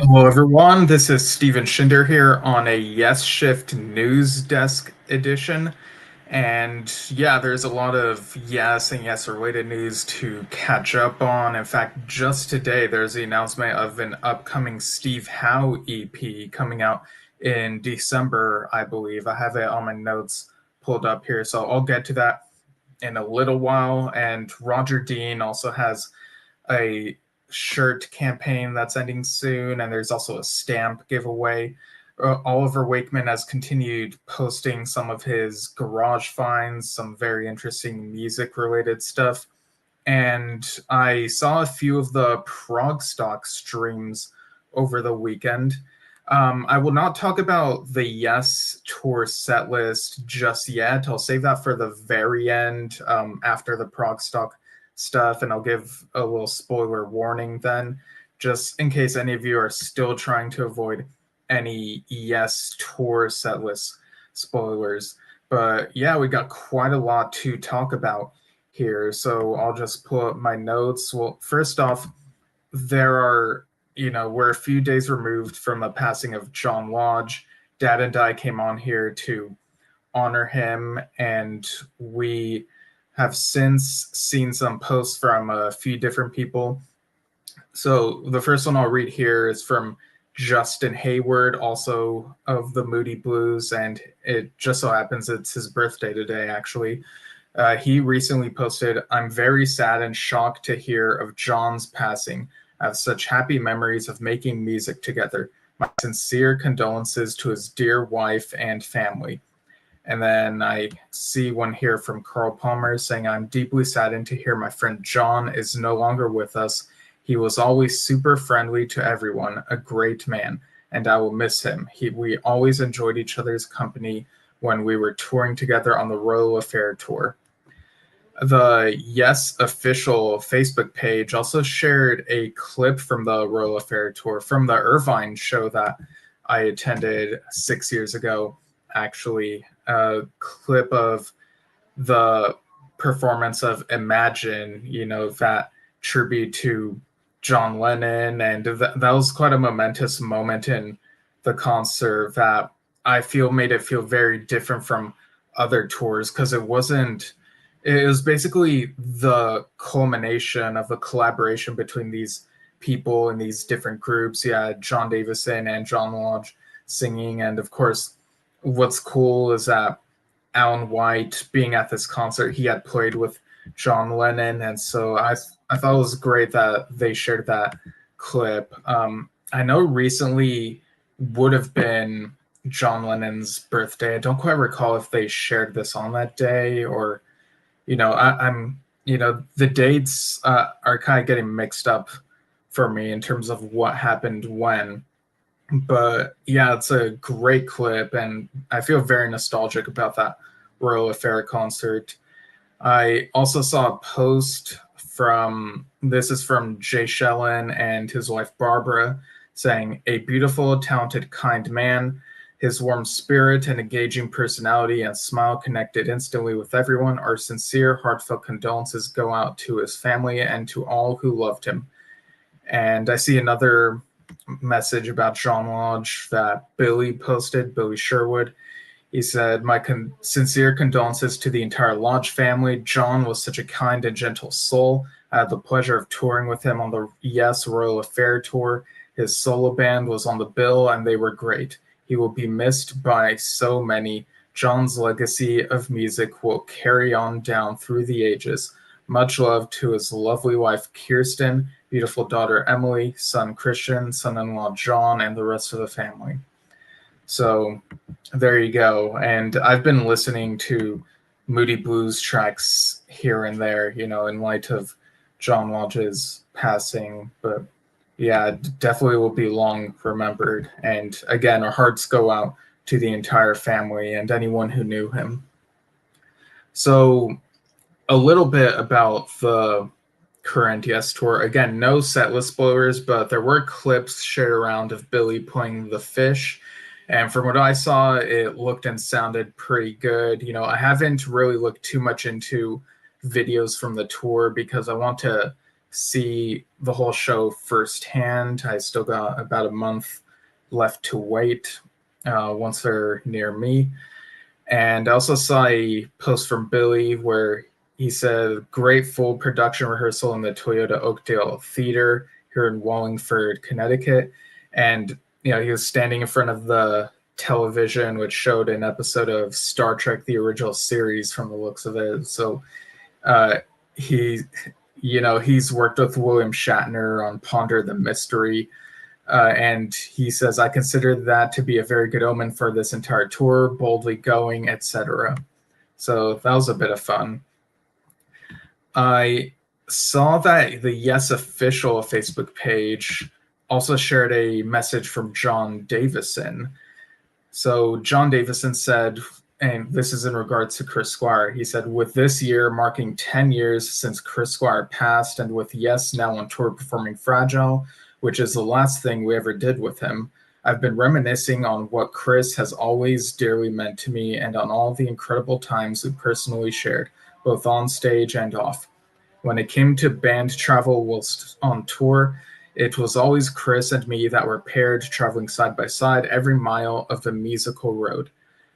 Hello, everyone. This is Steven Schinder here on a Yesshift News Desk Edition. And yeah, there's a lot of yes and yes related news to catch up on. In fact, just today, there's the announcement of an upcoming Steve Howe EP coming out in December, I believe. I have it on my notes pulled up here, so I'll get to that in a little while. And Roger Dean also has a shirt campaign that's ending soon, and there's also a stamp giveaway. Oliver Wakeman has continued posting some of his garage finds, some very interesting music related stuff. And I saw a few of the ProgStock streams over the weekend. I will not talk about the Yes Tour set list just yet. I'll save that for the very end after the ProgStock stuff, and I'll give a little spoiler warning then, just in case any of you are still trying to avoid any Yes Tour set list spoilers. But yeah, we got quite a lot to talk about here, so I'll just pull up my notes. Well, first off, we're a few days removed from the passing of John Lodge. Dad and I came on here to honor him, and we have since seen some posts from a few different people. So the first one I'll read here is from Justin Hayward, also of the Moody Blues, and it just so happens it's his birthday today, actually. He recently posted, "I'm very sad and shocked to hear of John's passing. I have such happy memories of making music together. My sincere condolences to his dear wife and family." And then I see one here from Carl Palmer saying, "I'm deeply saddened to hear my friend John is no longer with us. He was always super friendly to everyone, a great man, and I will miss him. We always enjoyed each other's company when we were touring together on the Royal Affair tour." The Yes official Facebook page also shared a clip from the Royal Affair tour from the Irvine show that I attended 6 years ago, actually. A clip of the performance of Imagine, that tribute to John Lennon. And that was quite a momentous moment in the concert that I feel made it feel very different from other tours, because it was basically the culmination of a collaboration between these people and these different groups. Yeah, John Davison and John Lodge singing. And of course, what's cool is that Alan White, being at this concert, he had played with John Lennon. And so I thought it was great that they shared that clip. I know recently would have been John Lennon's birthday. I don't quite recall if they shared this on that day, or I'm the dates are kind of getting mixed up for me in terms of what happened when. But yeah, it's a great clip, and I feel very nostalgic about that Royal Affair concert. I also saw a post this is from Jay Shellen and his wife Barbara, saying, "A beautiful, talented, kind man. His warm spirit and engaging personality and smile connected instantly with everyone. Our sincere, heartfelt condolences go out to his family and to all who loved him." And I see another message about John Lodge that Billy posted, Billy Sherwood. He said, "My sincere condolences to the entire Lodge family. John was such a kind and gentle soul. I had the pleasure of touring with him on the Yes Royal Affair tour. His solo band was on the bill, and they were great. He will be missed by so many. John's legacy of music will carry on down through the ages. Much love to his lovely wife, Kirsten, beautiful daughter, Emily, son, Christian, son-in-law, John, and the rest of the family." So there you go. And I've been listening to Moody Blues tracks here and there, in light of John Lodge's passing. But yeah, definitely will be long remembered. And again, our hearts go out to the entire family and anyone who knew him. So a little bit about the current Yes Tour. Again, no setlist spoilers, but there were clips shared around of Billy playing the fish. And from what I saw, it looked and sounded pretty good. I haven't really looked too much into videos from the tour because I want to see the whole show firsthand. I still got about a month left to wait once they're near me. And I also saw a post from Billy where he said, great full production rehearsal in the Toyota Oakdale Theater here in Wallingford, Connecticut. And, he was standing in front of the television, which showed an episode of Star Trek, the original series from the looks of it. So he's worked with William Shatner on Ponder the Mystery. And he says, I consider that to be a very good omen for this entire tour, boldly going, etc. So that was a bit of fun. I saw that the Yes Official Facebook page also shared a message from John Davison. So John Davison said, and this is in regards to Chris Squire, he said, with this year marking 10 years since Chris Squire passed, and with Yes now on tour performing Fragile, which is the last thing we ever did with him, I've been reminiscing on what Chris has always dearly meant to me and on all the incredible times we personally shared, both on stage and off. When it came to band travel whilst on tour, it was always Chris and me that were paired, traveling side by side every mile of the musical road.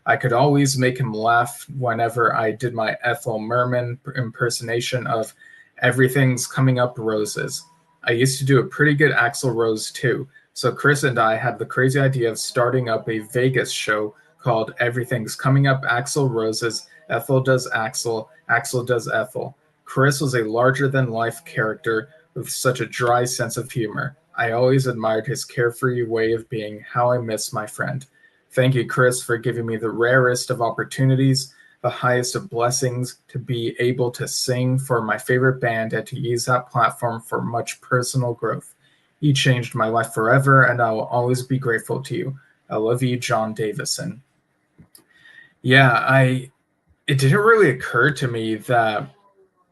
I could always make him laugh whenever I did my Ethel Merman impersonation of Everything's Coming Up Roses. I used to do a pretty good Axl Rose too, so Chris and I had the crazy idea of starting up a Vegas show called Everything's Coming Up Axl Roses, Ethel Does Axl, Axl Does Ethel. Chris was a larger-than-life character with such a dry sense of humor. I always admired his carefree way of being. How I miss my friend. Thank you, Chris, for giving me the rarest of opportunities, the highest of blessings, to be able to sing for my favorite band and to use that platform for much personal growth. You changed my life forever, and I will always be grateful to you. I love you, John Davison. Yeah, it didn't really occur to me that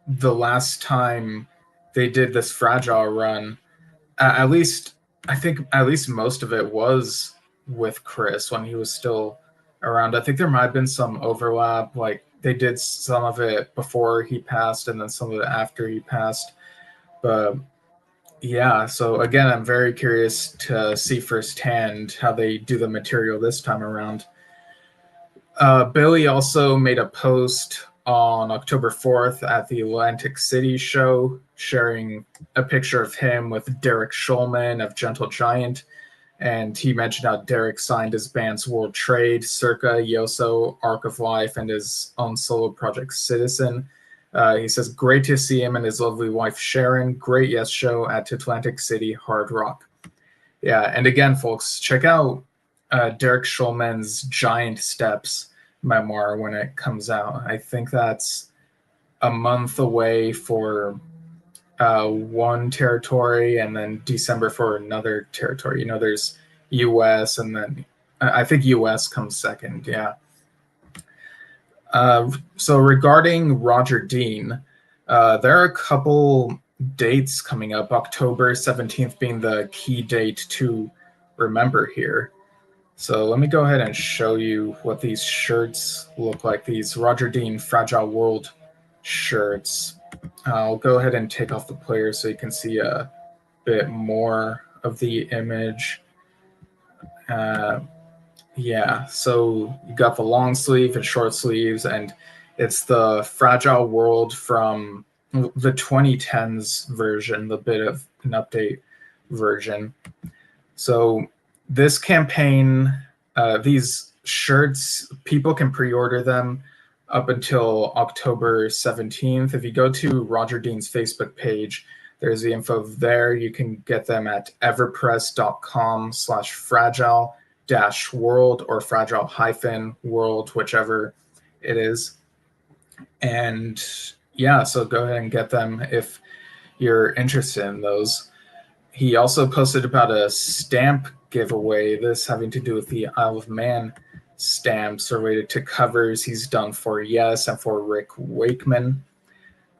the last time they did this Fragile run, at least most of it was with Chris when he was still around. I think there might have been some overlap, like they did some of it before he passed and then some of it after he passed. But yeah, so again, I'm very curious to see firsthand how they do the material this time around. Billy also made a post on October 4th at the Atlantic City show, sharing a picture of him with Derek Schulman of Gentle Giant. And he mentioned how Derek signed his band's World Trade, Circa, Yoso, Arc of Life, and his own solo project, Citizen. He says, great to see him and his lovely wife, Sharon. Great Yes show at Atlantic City Hard Rock. Yeah, and again, folks, check out Derek Schulman's Giant Steps memoir when it comes out. I think that's a month away for one territory and then December for another territory. There's US and then I think US comes second. Yeah. So regarding Roger Dean, there are a couple dates coming up, October 17th being the key date to remember here. So let me go ahead and show you what these shirts look like, these Roger Dean Fragile World shirts. I'll go ahead and take off the player so you can see a bit more of the image. Yeah, so you got the long sleeve and short sleeves, and it's the Fragile World from the 2010s version, the bit of an update version. So this campaign, these shirts, people can pre-order them up until October 17th. If you go to Roger Dean's Facebook page, there's the info there. You can get them at everpress.com/fragile-world or fragile-world, whichever it is. And yeah, so go ahead and get them if you're interested in those. He also posted about a stamp giveaway, this having to do with the Isle of Man stamps related to covers he's done for Yes and for Rick Wakeman.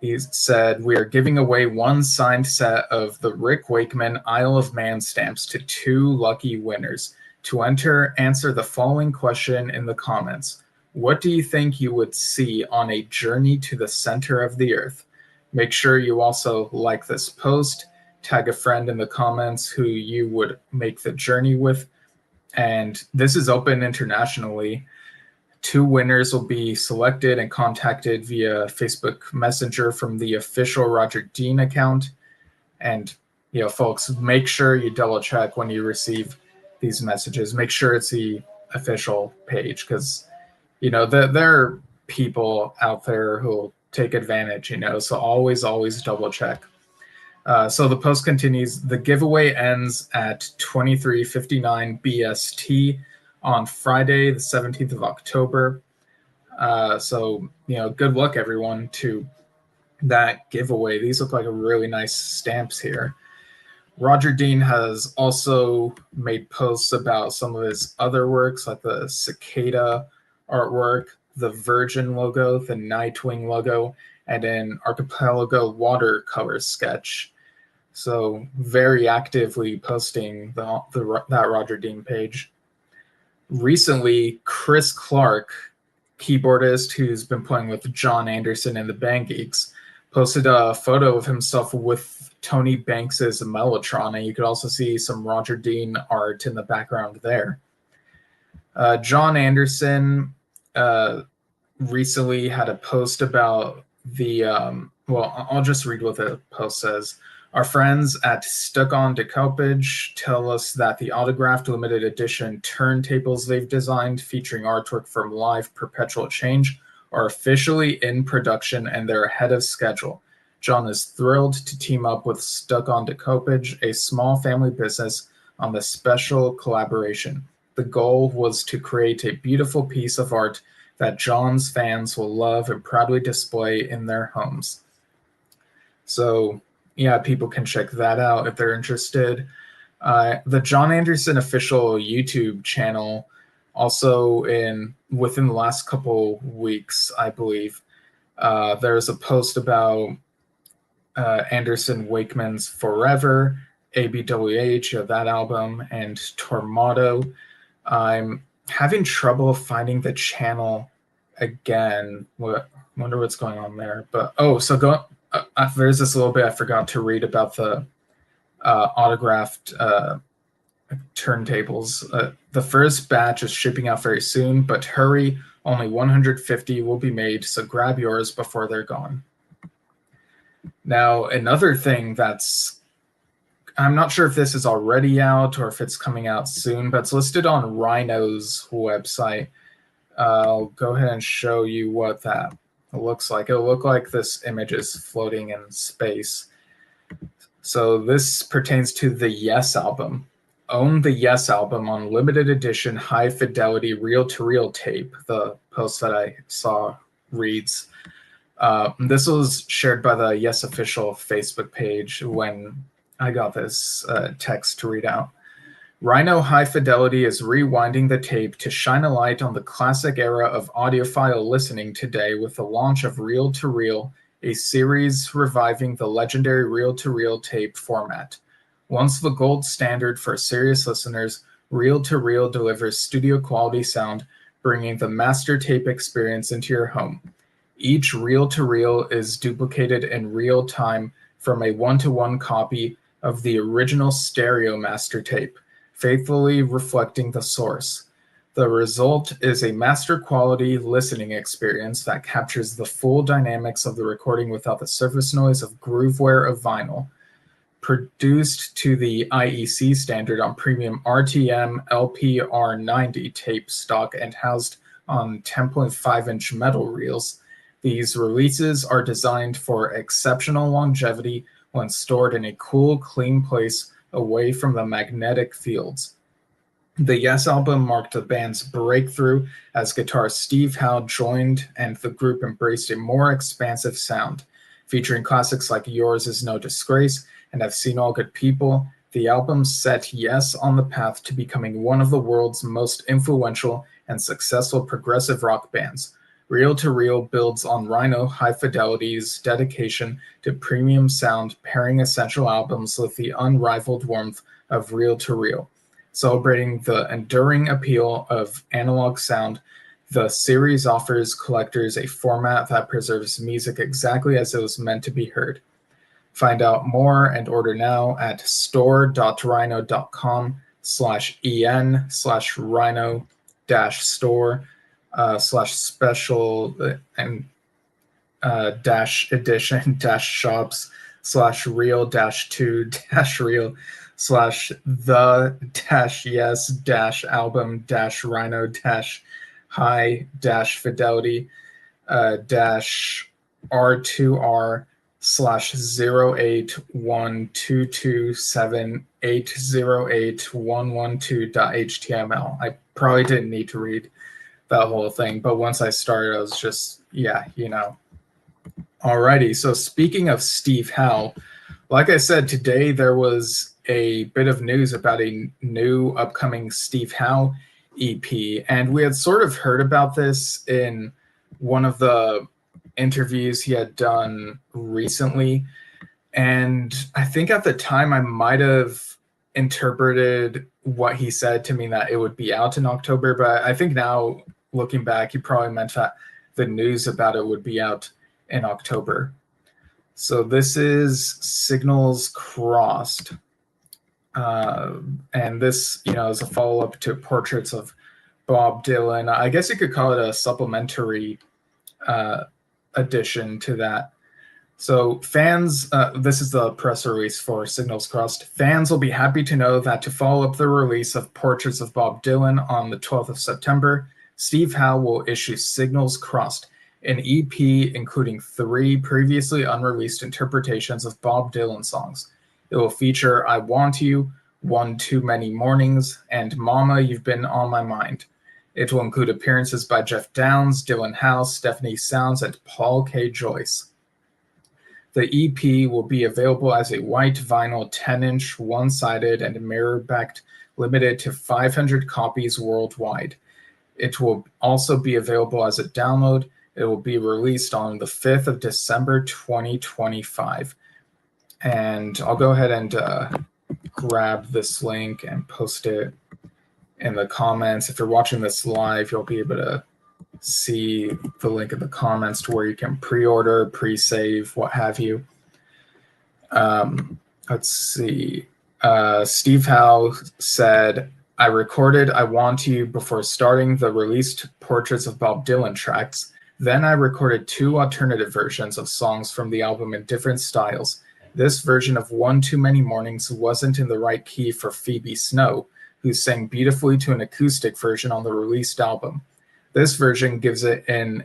He said, we are giving away one signed set of the Rick Wakeman Isle of Man stamps to 2 lucky winners. To enter, answer the following question in the comments. What do you think you would see on a journey to the center of the earth? Make sure you also like this post, tag a friend in the comments who you would make the journey with. And this is open internationally. 2 winners will be selected and contacted via Facebook Messenger from the official Roger Dean account. And, folks, make sure you double check when you receive these messages. Make sure it's the official page, because, there are people out there who will take advantage, so always double check. So the post continues. The giveaway ends at 23:59 BST on Friday, the 17th of October. So, good luck, everyone, to that giveaway. These look like really nice stamps here. Roger Dean has also made posts about some of his other works, like the cicada artwork, the Virgin logo, the Nightwing logo, and an archipelago watercolor sketch. So very actively posting that Roger Dean page. Recently, Chris Clark, keyboardist who's been playing with John Anderson and the Band Geeks, posted a photo of himself with Tony Banks's Mellotron, and you could also see some Roger Dean art in the background there. John Anderson recently had a post about the, I'll just read what the post says. Our friends at Stuck On Decoupage tell us that the autographed limited edition turntables they've designed, featuring artwork from Live Perpetual Change, are officially in production and they're ahead of schedule. John is thrilled to team up with Stuck On Decoupage, a small family business, on this special collaboration. The goal was to create a beautiful piece of art that John's fans will love and proudly display in their homes. So, yeah, people can check that out if they're interested. The John Anderson official YouTube channel, also within the last couple weeks, I believe, there's a post about Anderson Wakeman's Forever, ABWH, that album, and Tormato. I'm having trouble finding the channel again. Wonder what's going on there. But there's this little bit I forgot to read about the autographed turntables. The first batch is shipping out very soon, but hurry, only 150 will be made, so grab yours before they're gone. Now, another thing I'm not sure if this is already out or if it's coming out soon, but it's listed on Rhino's website. I'll go ahead and show you what that looks like. It'll look like this image is floating in space. So this pertains to the Yes album. Own the Yes album on limited edition high fidelity reel-to-reel tape, the post that I saw reads. This was shared by the Yes official Facebook page when I got this text to read out. Rhino High Fidelity is rewinding the tape to shine a light on the classic era of audiophile listening today with the launch of Reel-to-Reel, a series reviving the legendary reel-to-reel tape format. Once the gold standard for serious listeners, Reel-to-Reel delivers studio-quality sound, bringing the master tape experience into your home. Each reel-to-reel is duplicated in real time from a one-to-one copy of the original stereo master tape, faithfully reflecting the source. The result is a master-quality listening experience that captures the full dynamics of the recording without the surface noise of grooveware of vinyl. Produced to the IEC standard on premium RTM LPR90 tape stock and housed on 10.5-inch metal reels, these releases are designed for exceptional longevity when stored in a cool, clean place away from the magnetic fields. The Yes album marked the band's breakthrough as guitarist Steve Howe joined and the group embraced a more expansive sound. Featuring classics like Yours Is No Disgrace and I've Seen All Good People, the album set Yes on the path to becoming one of the world's most influential and successful progressive rock bands. Reel-to-Reel builds on Rhino High Fidelity's dedication to premium sound, pairing essential albums with the unrivaled warmth of Reel-to-Reel. Celebrating the enduring appeal of analog sound, The series offers collectors a format that preserves music exactly as it was meant to be heard. Find out more and order now at store.rhino.com/en/rhino-store/special and dash edition dash shops /real -2 -real /the -yes -album -rhino -high -fidelity -r2r /0812278081112.html. I probably didn't need to read that whole thing, but once I started, I was just, Alrighty, so speaking of Steve Howe, like I said, today there was a bit of news about a new upcoming Steve Howe EP, and we had sort of heard about this in one of the interviews he had done recently, and I think at the time I might have interpreted what he said to mean that it would be out in October, but I think now, looking back, he probably meant that the news about it would be out in October. So this is Signals Crossed. And this, is a follow-up to Portraits of Bob Dylan. I guess you could call it a supplementary addition to that. So fans, this is the press release for Signals Crossed. Fans will be happy to know that to follow up the release of Portraits of Bob Dylan on the 12th of September, Steve Howe will issue Signals Crossed, an EP including 3 previously unreleased interpretations of Bob Dylan songs. It will feature I Want You, One Too Many Mornings, and Mama, You've Been on My Mind. It will include appearances by Jeff Downes, Dylan House, Stephanie Sounds, and Paul K. Joyce. The EP will be available as a white vinyl 10-inch, one-sided, and mirror-backed, limited to 500 copies worldwide. It will also be available as a download. It will be released on the 5th of December, 2025. And I'll go ahead and grab this link and post it in the comments. If you're watching this live, you'll be able to see the link in the comments to where you can pre-order, pre-save, what have you. Let's see. Steve Howe said, I recorded I Want You before starting the released Portraits of Bob Dylan tracks. Then I recorded 2 alternative versions of songs from the album in different styles. This version of One Too Many Mornings wasn't in the right key for Phoebe Snow, who sang beautifully to an acoustic version on the released album. This version gives it an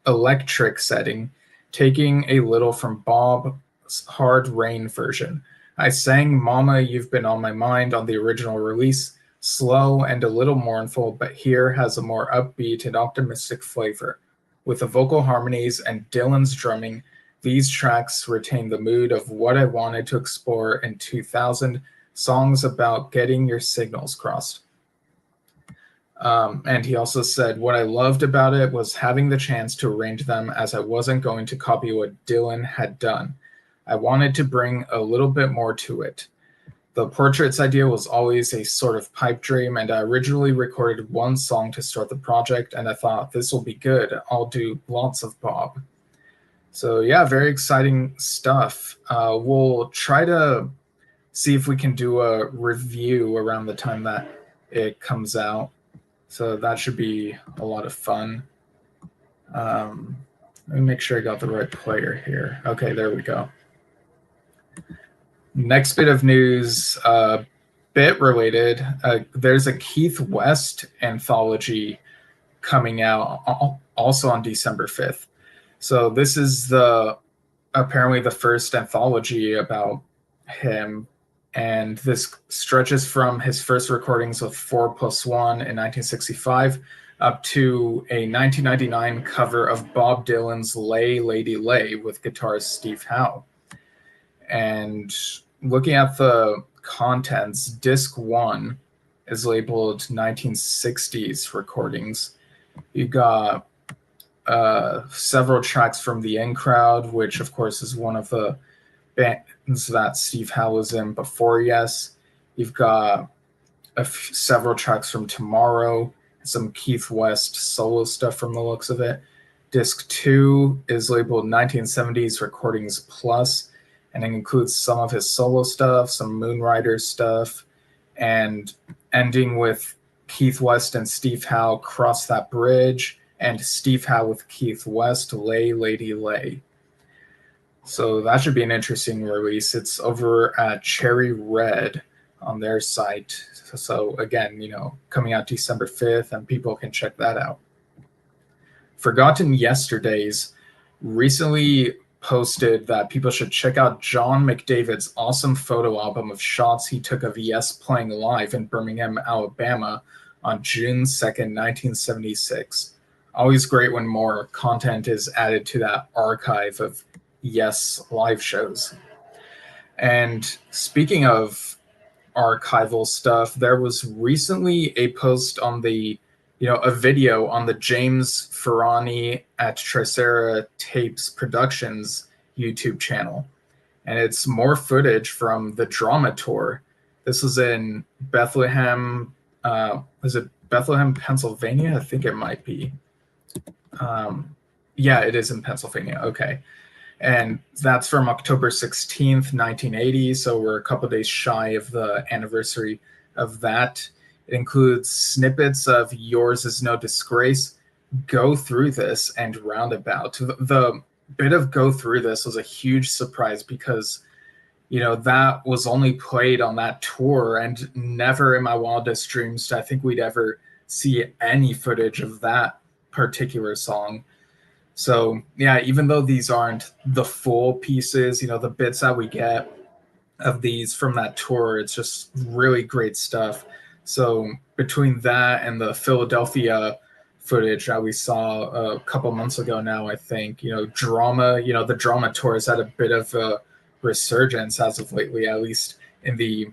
electric setting, taking a little from Bob's Hard Rain version. I sang Mama, You've Been on My Mind on the original release, slow and a little mournful, but here has a more upbeat and optimistic flavor. With the vocal harmonies and Dylan's drumming, these tracks retain the mood of what I wanted to explore in 2000, songs about getting your signals crossed. And he also said, what I loved about it was having the chance to arrange them, as I wasn't going to copy what Dylan had done. I wanted to bring a little bit more to it. The Portraits idea was always a sort of pipe dream, and I originally recorded 1 song to start the project, and I thought, this will be good. I'll do lots of Bob. So yeah, very exciting stuff. We'll try to see if we can do a review around the time that it comes out. So that should be a lot of fun. Let me make sure I got the right player here. Okay, there we go. Next bit of news, bit related. There's a Keith West anthology coming out also on December 5th. So this is apparently the first anthology about him. And this stretches from his first recordings of 4+1 in 1965 up to a 1999 cover of Bob Dylan's Lay Lady Lay with guitarist Steve Howe. And looking at the contents, disc 1 is labeled 1960s recordings. You got several tracks from The In Crowd, which of course is one of the bands that Steve Howe was in before Yes. You've got several tracks from Tomorrow some Keith West solo stuff from the looks of it. Disc 2 is labeled 1970s Recordings Plus, and it includes some of his solo stuff, some Moonrider stuff, and ending with Keith West and Steve Howe, Cross That Bridge, and Steve Howe with Keith West, Lay Lady Lay. So that should be an interesting release. It's over at Cherry Red on their site. So again, coming out December 5th, and people can check that out. Forgotten Yesterdays recently posted that people should check out John McDavid's awesome photo album of shots he took of Yes playing live in Birmingham, Alabama on June 2nd, 1976. Always great when more content is added to that archive of Yes live shows. And speaking of archival stuff, there was recently a post on the a video on the James Ferrani at Tricera Tapes Productions YouTube channel. And it's more footage from the drama tour. This was in Bethlehem. Is it Bethlehem, Pennsylvania? I think it might be. Yeah, it is in Pennsylvania. Okay. And that's from October 16th, 1980. So we're a couple days shy of the anniversary of that. It includes snippets of Yours Is No Disgrace, Go Through This, and Roundabout. The bit of Go Through This was a huge surprise because, that was only played on that tour, and never in my wildest dreams I think we'd ever see any footage of that particular song. So, yeah, even though these aren't the full pieces, the bits that we get of these from that tour, it's just really great stuff. So between that and the Philadelphia footage that we saw a couple months ago now, I think, drama, the drama tour has had a bit of a resurgence as of lately, at least in the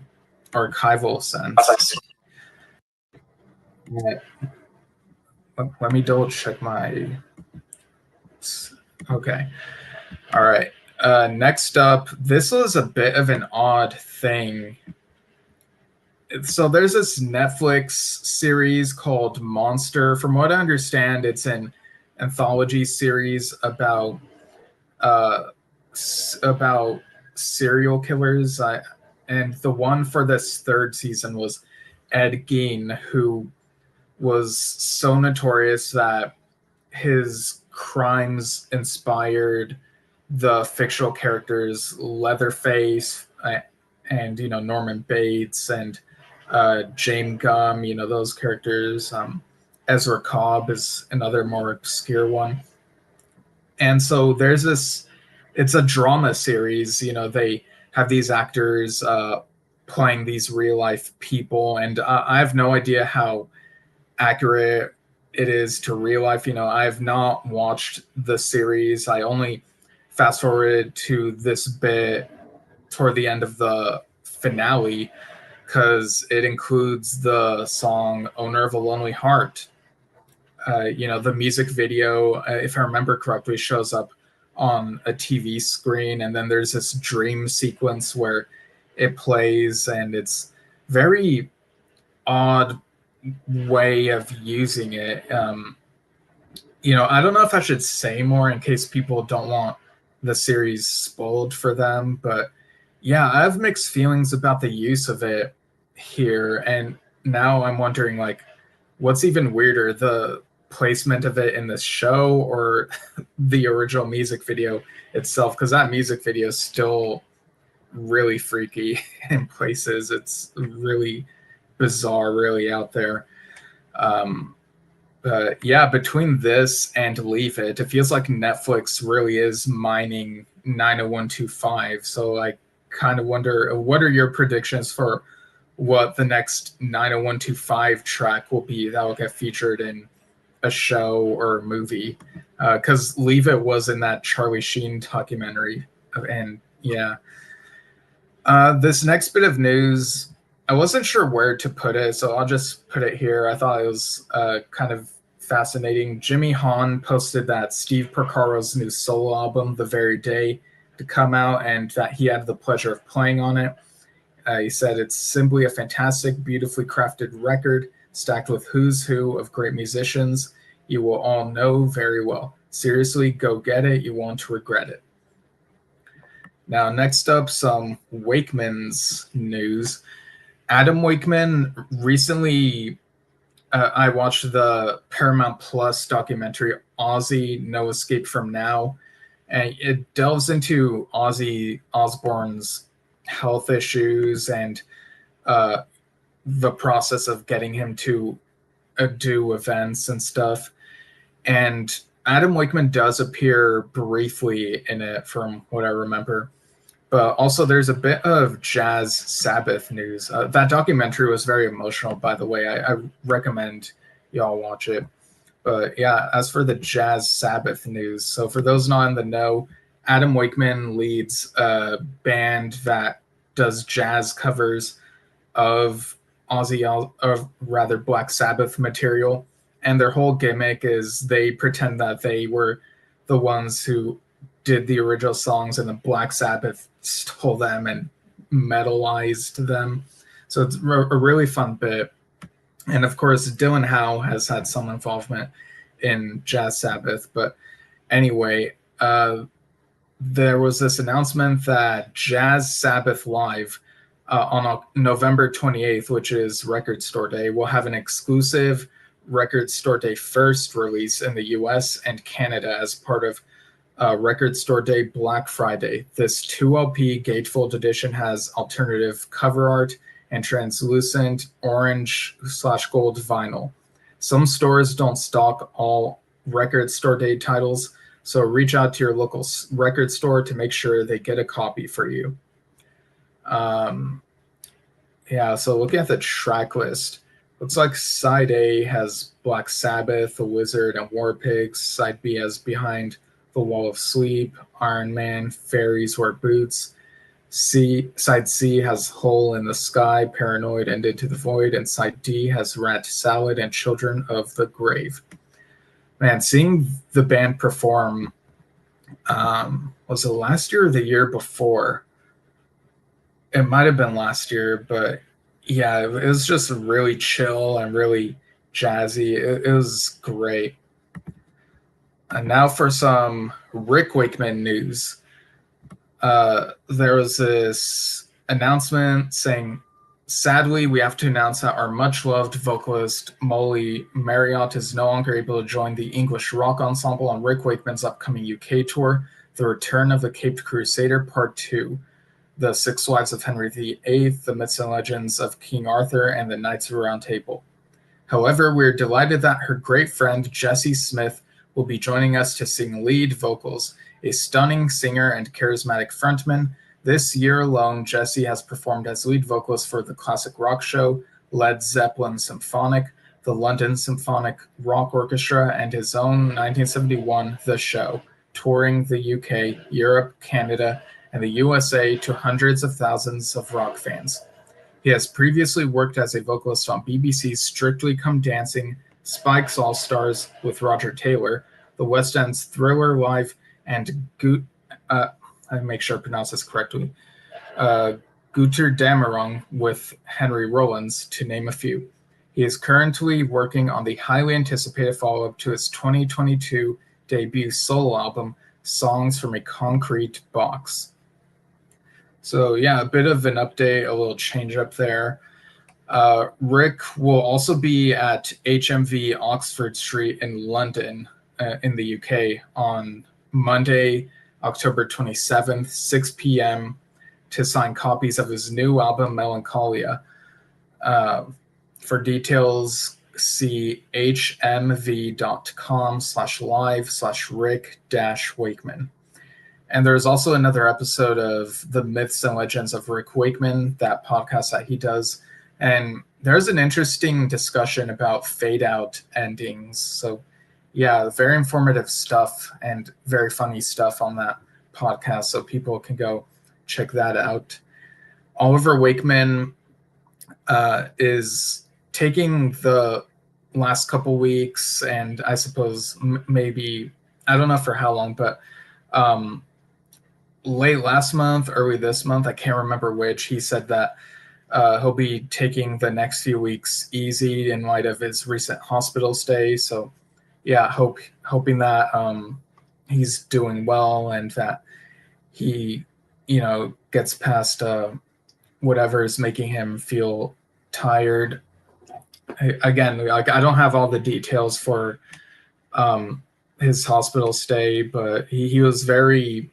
archival sense. Let me double check my... Okay. All right. Next up, this was a bit of an odd thing. So there's this Netflix series called Monster. From what I understand, it's an anthology series about serial killers. And the one for this third season was Ed Gein, who was so notorious that his crimes inspired the fictional characters Leatherface and Norman Bates and James Gumb, those characters. Ezra Cobb is another more obscure one. And so there's this, it's a drama series. They have these actors playing these real life people, and I have no idea how accurate it is to real life. I have not watched the series. I only fast forwarded to this bit toward the end of the finale because it includes the song Owner of a Lonely Heart. The music video, if I remember correctly, shows up on a TV screen, and then there's this dream sequence where it plays, and it's very odd way of using it. I don't know if I should say more in case people don't want the series spoiled for them, but yeah, I have mixed feelings about the use of it here, and now I'm wondering, what's even weirder, the placement of it in this show or the original music video itself? Because that music video is still really freaky in places. It's really bizarre, really out there. But yeah, between this and Leave It feels like Netflix really is mining 90125. So I kind of wonder, what are your predictions for what the next 90125 track will be that will get featured in a show or a movie? Because Leave It was in that Charlie Sheen documentary. And yeah. This next bit of news, I wasn't sure where to put it, so I'll just put it here. I thought it was kind of fascinating. Jimmy Hahn posted that Steve Porcaro's new solo album, The Very Day, to come out, and that he had the pleasure of playing on it. He said it's simply a fantastic, beautifully crafted record stacked with who's who of great musicians you will all know very well. Seriously, go get it. You won't regret it. Now, next up, some Wakeman's news. Adam Wakeman recently, I watched the Paramount Plus documentary Ozzy No Escape from Now, and it delves into Ozzy Osbourne's health issues and the process of getting him to do events and stuff. And Adam Wakeman does appear briefly in it from what I remember. But also there's a bit of Jazz Sabbath news. That documentary was very emotional, by the way. I recommend y'all watch it. But yeah, as for the Jazz Sabbath news, so for those not in the know, Adam Wakeman leads a band that does jazz covers of Black Sabbath material. And their whole gimmick is they pretend that they were the ones who did the original songs and the Black Sabbath stole them and metalized them. So it's a really fun bit. And of course, Dylan Howe has had some involvement in Jazz Sabbath. But anyway, there was this announcement that Jazz Sabbath Live on November 28th, which is Record Store Day, will have an exclusive Record Store Day first release in the US and Canada as part of Record Store Day Black Friday. This 2LP gatefold edition has alternative cover art and translucent orange/gold vinyl. Some stores don't stock all Record Store Day titles, so reach out to your local record store to make sure they get a copy for you. Yeah, so looking at the track list, looks like Side A has Black Sabbath, The Wizard, and War Pigs. Side B has Behind the Wall of Sleep, Iron Man, Fairies Wear Boots. Side C has Hole in the Sky, Paranoid, and Into the Void. And Side D has Rat Salad and Children of the Grave. Man, seeing the band perform, was it last year or the year before? It might have been last year, but yeah, it was just really chill and really jazzy. It was great. And now for some Rick Wakeman news. There was this announcement saying, sadly, we have to announce that our much-loved vocalist Molly Marriott is no longer able to join the English rock ensemble on Rick Wakeman's upcoming UK tour, The Return of the Caped Crusader Part 2, The Six Wives of Henry VIII, The Myths and Legends of King Arthur, and The Knights of the Round Table. However, we're delighted that her great friend Jessie Smith will be joining us to sing lead vocals. A stunning singer and charismatic frontman, this year alone, Jessie has performed as lead vocalist for the classic rock show, Led Zeppelin Symphonic, the London Symphonic Rock Orchestra, and his own 1971 The Show, touring the UK, Europe, Canada, and the USA to hundreds of thousands of rock fans. He has previously worked as a vocalist on BBC's Strictly Come Dancing, Spike's All Stars with Roger Taylor, the West End's Thriller Live, and I make sure I pronounce this correctly, Götterdämmerung with Henry Rollins, to name a few. He is currently working on the highly anticipated follow-up to his 2022 debut solo album, Songs from a Concrete Box. So yeah, a bit of an update, a little change up there. Rick will also be at HMV Oxford Street in London, in the UK, on Monday, October 27th, 6 p.m. to sign copies of his new album, Melancholia. For details, see hmv.com/live/Rick-Wakeman. And there's also another episode of The Myths and Legends of Rick Wakeman, that podcast that he does. And there's an interesting discussion about fade-out endings. So yeah, very informative stuff and very funny stuff on that podcast, so people can go check that out. Oliver Wakeman is taking the last couple weeks, and I suppose maybe, I don't know for how long, but late last month, early this month, I can't remember which, he said that He'll be taking the next few weeks easy in light of his recent hospital stay. So, yeah, hoping that he's doing well and that he, gets past whatever is making him feel tired. Again, like I don't have all the details for his hospital stay, but he was very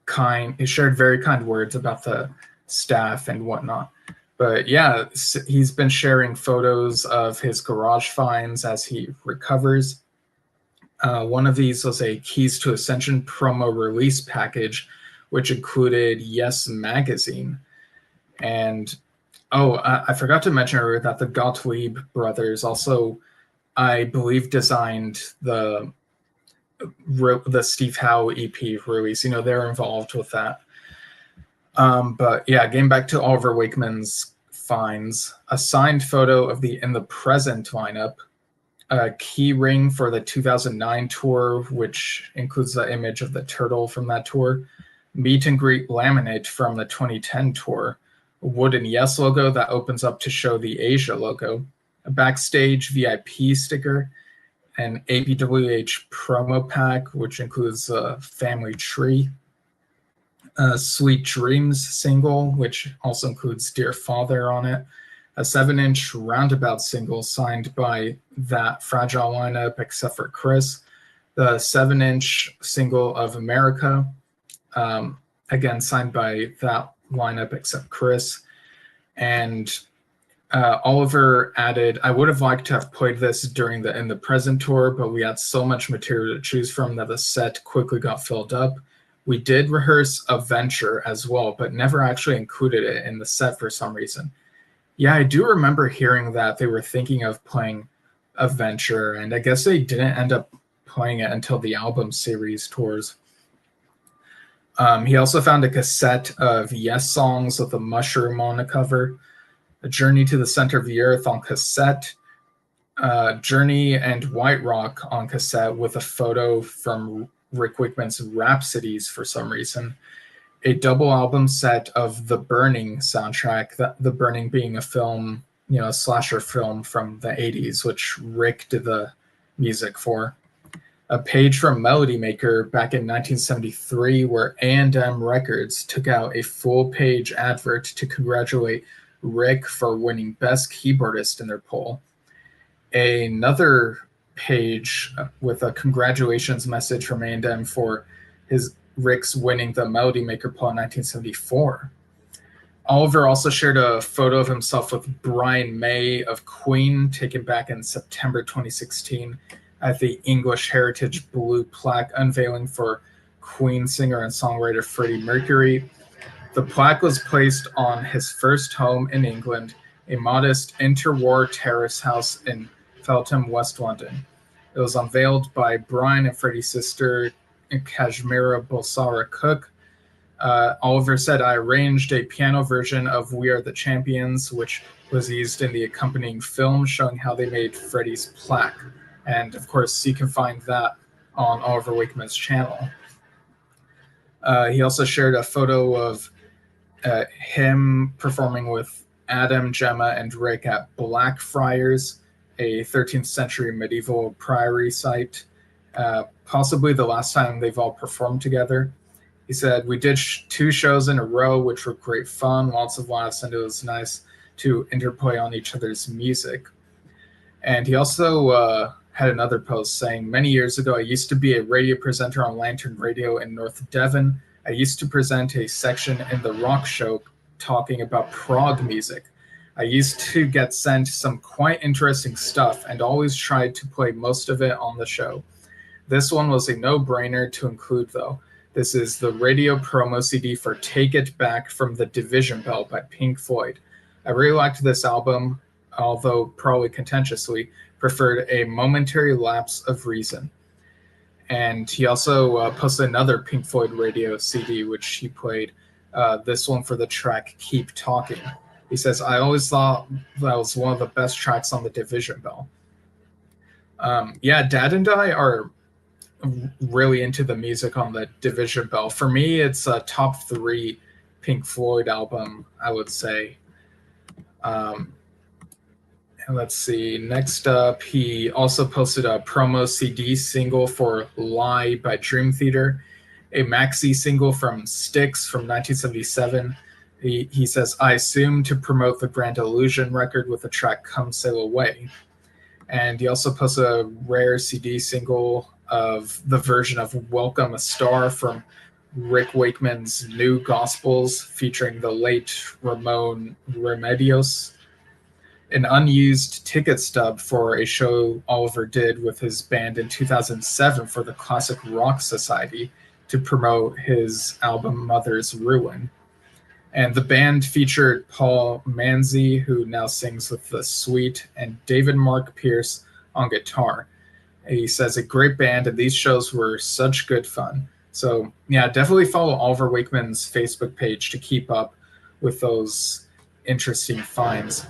kind. He shared very kind words about the staff and whatnot. But yeah, he's been sharing photos of his garage finds as he recovers. One of these was a Keys to Ascension promo release package, which included Yes Magazine. And I forgot to mention earlier that the Gottlieb brothers also, I believe, designed the Steve Howe EP release. They're involved with that. But yeah, getting back to Oliver Wakeman's finds, a signed photo of the In the Present lineup, a key ring for the 2009 tour, which includes the image of the turtle from that tour, meet and greet laminate from the 2010 tour, a wooden Yes logo that opens up to show the Asia logo, a backstage VIP sticker, an APWH promo pack, which includes a family tree, a Sweet Dreams single, which also includes Dear Father on it, a 7-inch Roundabout single signed by that fragile lineup except for Chris, the 7-inch single of America, again signed by that lineup except Chris, and Oliver added, I would have liked to have played this during the In the Present tour, but we had so much material to choose from that the set quickly got filled up. We did rehearse a Venture as well, but never actually included it in the set for some reason. Yeah, I do remember hearing that they were thinking of playing a Venture, and I guess they didn't end up playing it until the album series tours. He also found a cassette of Yes songs with a mushroom on the cover, A Journey to the Center of the Earth on cassette, Journey and White Rock on cassette with a photo from Rick Wakeman's Rhapsodies for some reason, a double album set of The Burning soundtrack, The Burning being a film, a slasher film from the 80s, which Rick did the music for, a page from Melody Maker back in 1973 where A&M Records took out a full-page advert to congratulate Rick for winning Best Keyboardist in their poll. Another page with a congratulations message from A&M for Rick's winning the Melody Maker poll in 1974. Oliver also shared a photo of himself with Brian May of Queen, taken back in September 2016 at the English Heritage Blue plaque unveiling for Queen singer and songwriter Freddie Mercury. The plaque was placed on his first home in England, a modest interwar terrace house in Feltham, West London. It was unveiled by Brian and Freddie's sister, Kashmira Bulsara Cook. Oliver said, I arranged a piano version of We Are the Champions, which was used in the accompanying film showing how they made Freddie's plaque. And of course, you can find that on Oliver Wakeman's channel. He also shared a photo of him performing with Adam, Gemma, and Rick at Blackfriars, a 13th century medieval priory site, possibly the last time they've all performed together. He said, we did 2 shows in a row, which were great fun, lots of laughs, and it was nice to interplay on each other's music. And he also had another post saying, many years ago, I used to be a radio presenter on Lantern Radio in North Devon. I used to present a section in the rock show talking about prog music. I used to get sent some quite interesting stuff and always tried to play most of it on the show. This one was a no-brainer to include, though. This is the radio promo CD for Take It Back from the Division Bell by Pink Floyd. I really liked this album, although probably contentiously preferred a momentary lapse of reason. And he also posted another Pink Floyd radio CD, which he played, this one for the track Keep Talking. He says, I always thought that was one of the best tracks on the Division Bell. Dad and I are really into the music on the Division Bell. For me, it's a top 3 Pink Floyd album, I would say. And let's see. Next up, he also posted a promo CD single for Lie by Dream Theater, a maxi single from Styx from 1977. He says, I assume to promote the Grand Illusion record with the track Come Sail Away. And he also posted a rare CD single of the version of Welcome a Star from Rick Wakeman's New Gospels featuring the late Ramon Remedios, an unused ticket stub for a show Oliver did with his band in 2007 for the Classic Rock Society to promote his album Mother's Ruin. And the band featured Paul Manzi, who now sings with The Sweet, and David Mark Pierce on guitar. He says, a great band, and these shows were such good fun. So, yeah, definitely follow Oliver Wakeman's Facebook page to keep up with those interesting finds.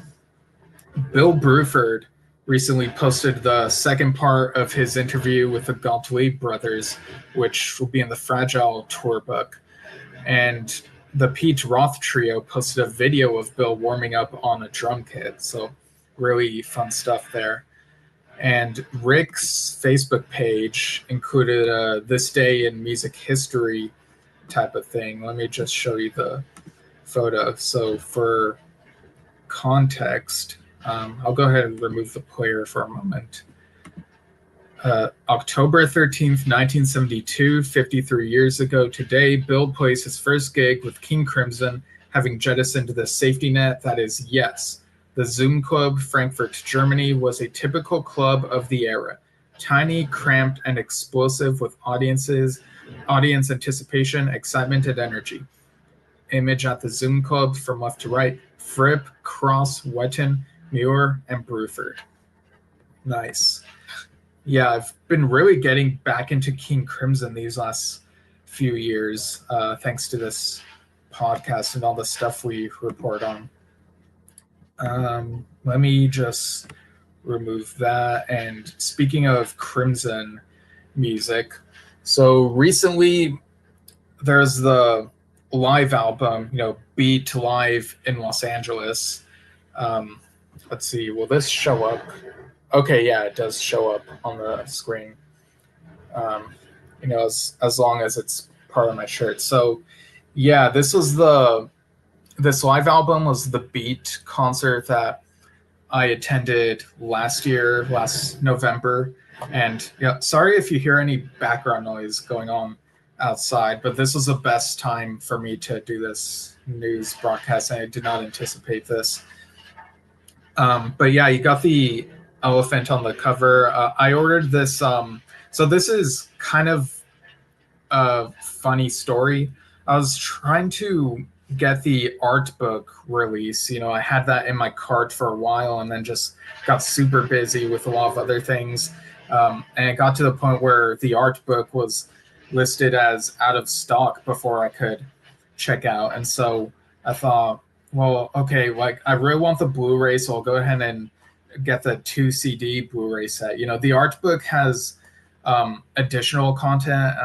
Bill Bruford recently posted the second part of his interview with the Gottlieb brothers, which will be in the Fragile tour book. And the Pete Roth trio posted a video of Bill warming up on a drum kit. So really fun stuff there. And Rick's Facebook page included a This Day in Music History type of thing. Let me just show you the photo. So for context, I'll go ahead and remove the player for a moment. October 13th, 1972, 53 years ago today, Bill plays his first gig with King Crimson, having jettisoned the safety net that is Yes. The Zoom Club, Frankfurt, Germany, was a typical club of the era. Tiny, cramped, and explosive with audience anticipation, excitement, and energy. Image at the Zoom Club from left to right, Fripp, Cross, Wetton, Muir, and Bruford. Nice. Yeah, I've been really getting back into King Crimson these last few years, thanks to this podcast and all the stuff we report on. Let me just remove that. And speaking of Crimson music, so recently there's the live album, Beat Live in Los Angeles. Let's see, will this show up? Okay, yeah, it does show up on the screen. As long as it's part of my shirt. So, yeah, this live album was the Beat concert that I attended last November. And yeah, sorry if you hear any background noise going on outside, but this was the best time for me to do this news broadcast, and I did not anticipate this. But yeah, you got the elephant on the cover. I ordered this. So this is kind of a funny story. I was trying to get the art book release. I had that in my cart for a while and then just got super busy with a lot of other things. And it got to the point where the art book was listed as out of stock before I could check out. And so I thought, well, okay, I really want the Blu-ray, so I'll go ahead and get the 2 CD Blu-ray set. The art book has additional content.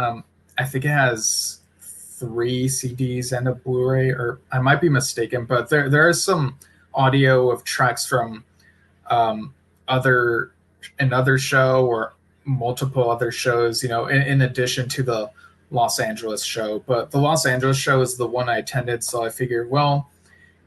I think it has 3 CDs and a Blu-ray, or I might be mistaken, but there is some audio of tracks from another show or multiple other shows, in addition to the Los Angeles show. But the Los Angeles show is the one I attended, so I figured, well,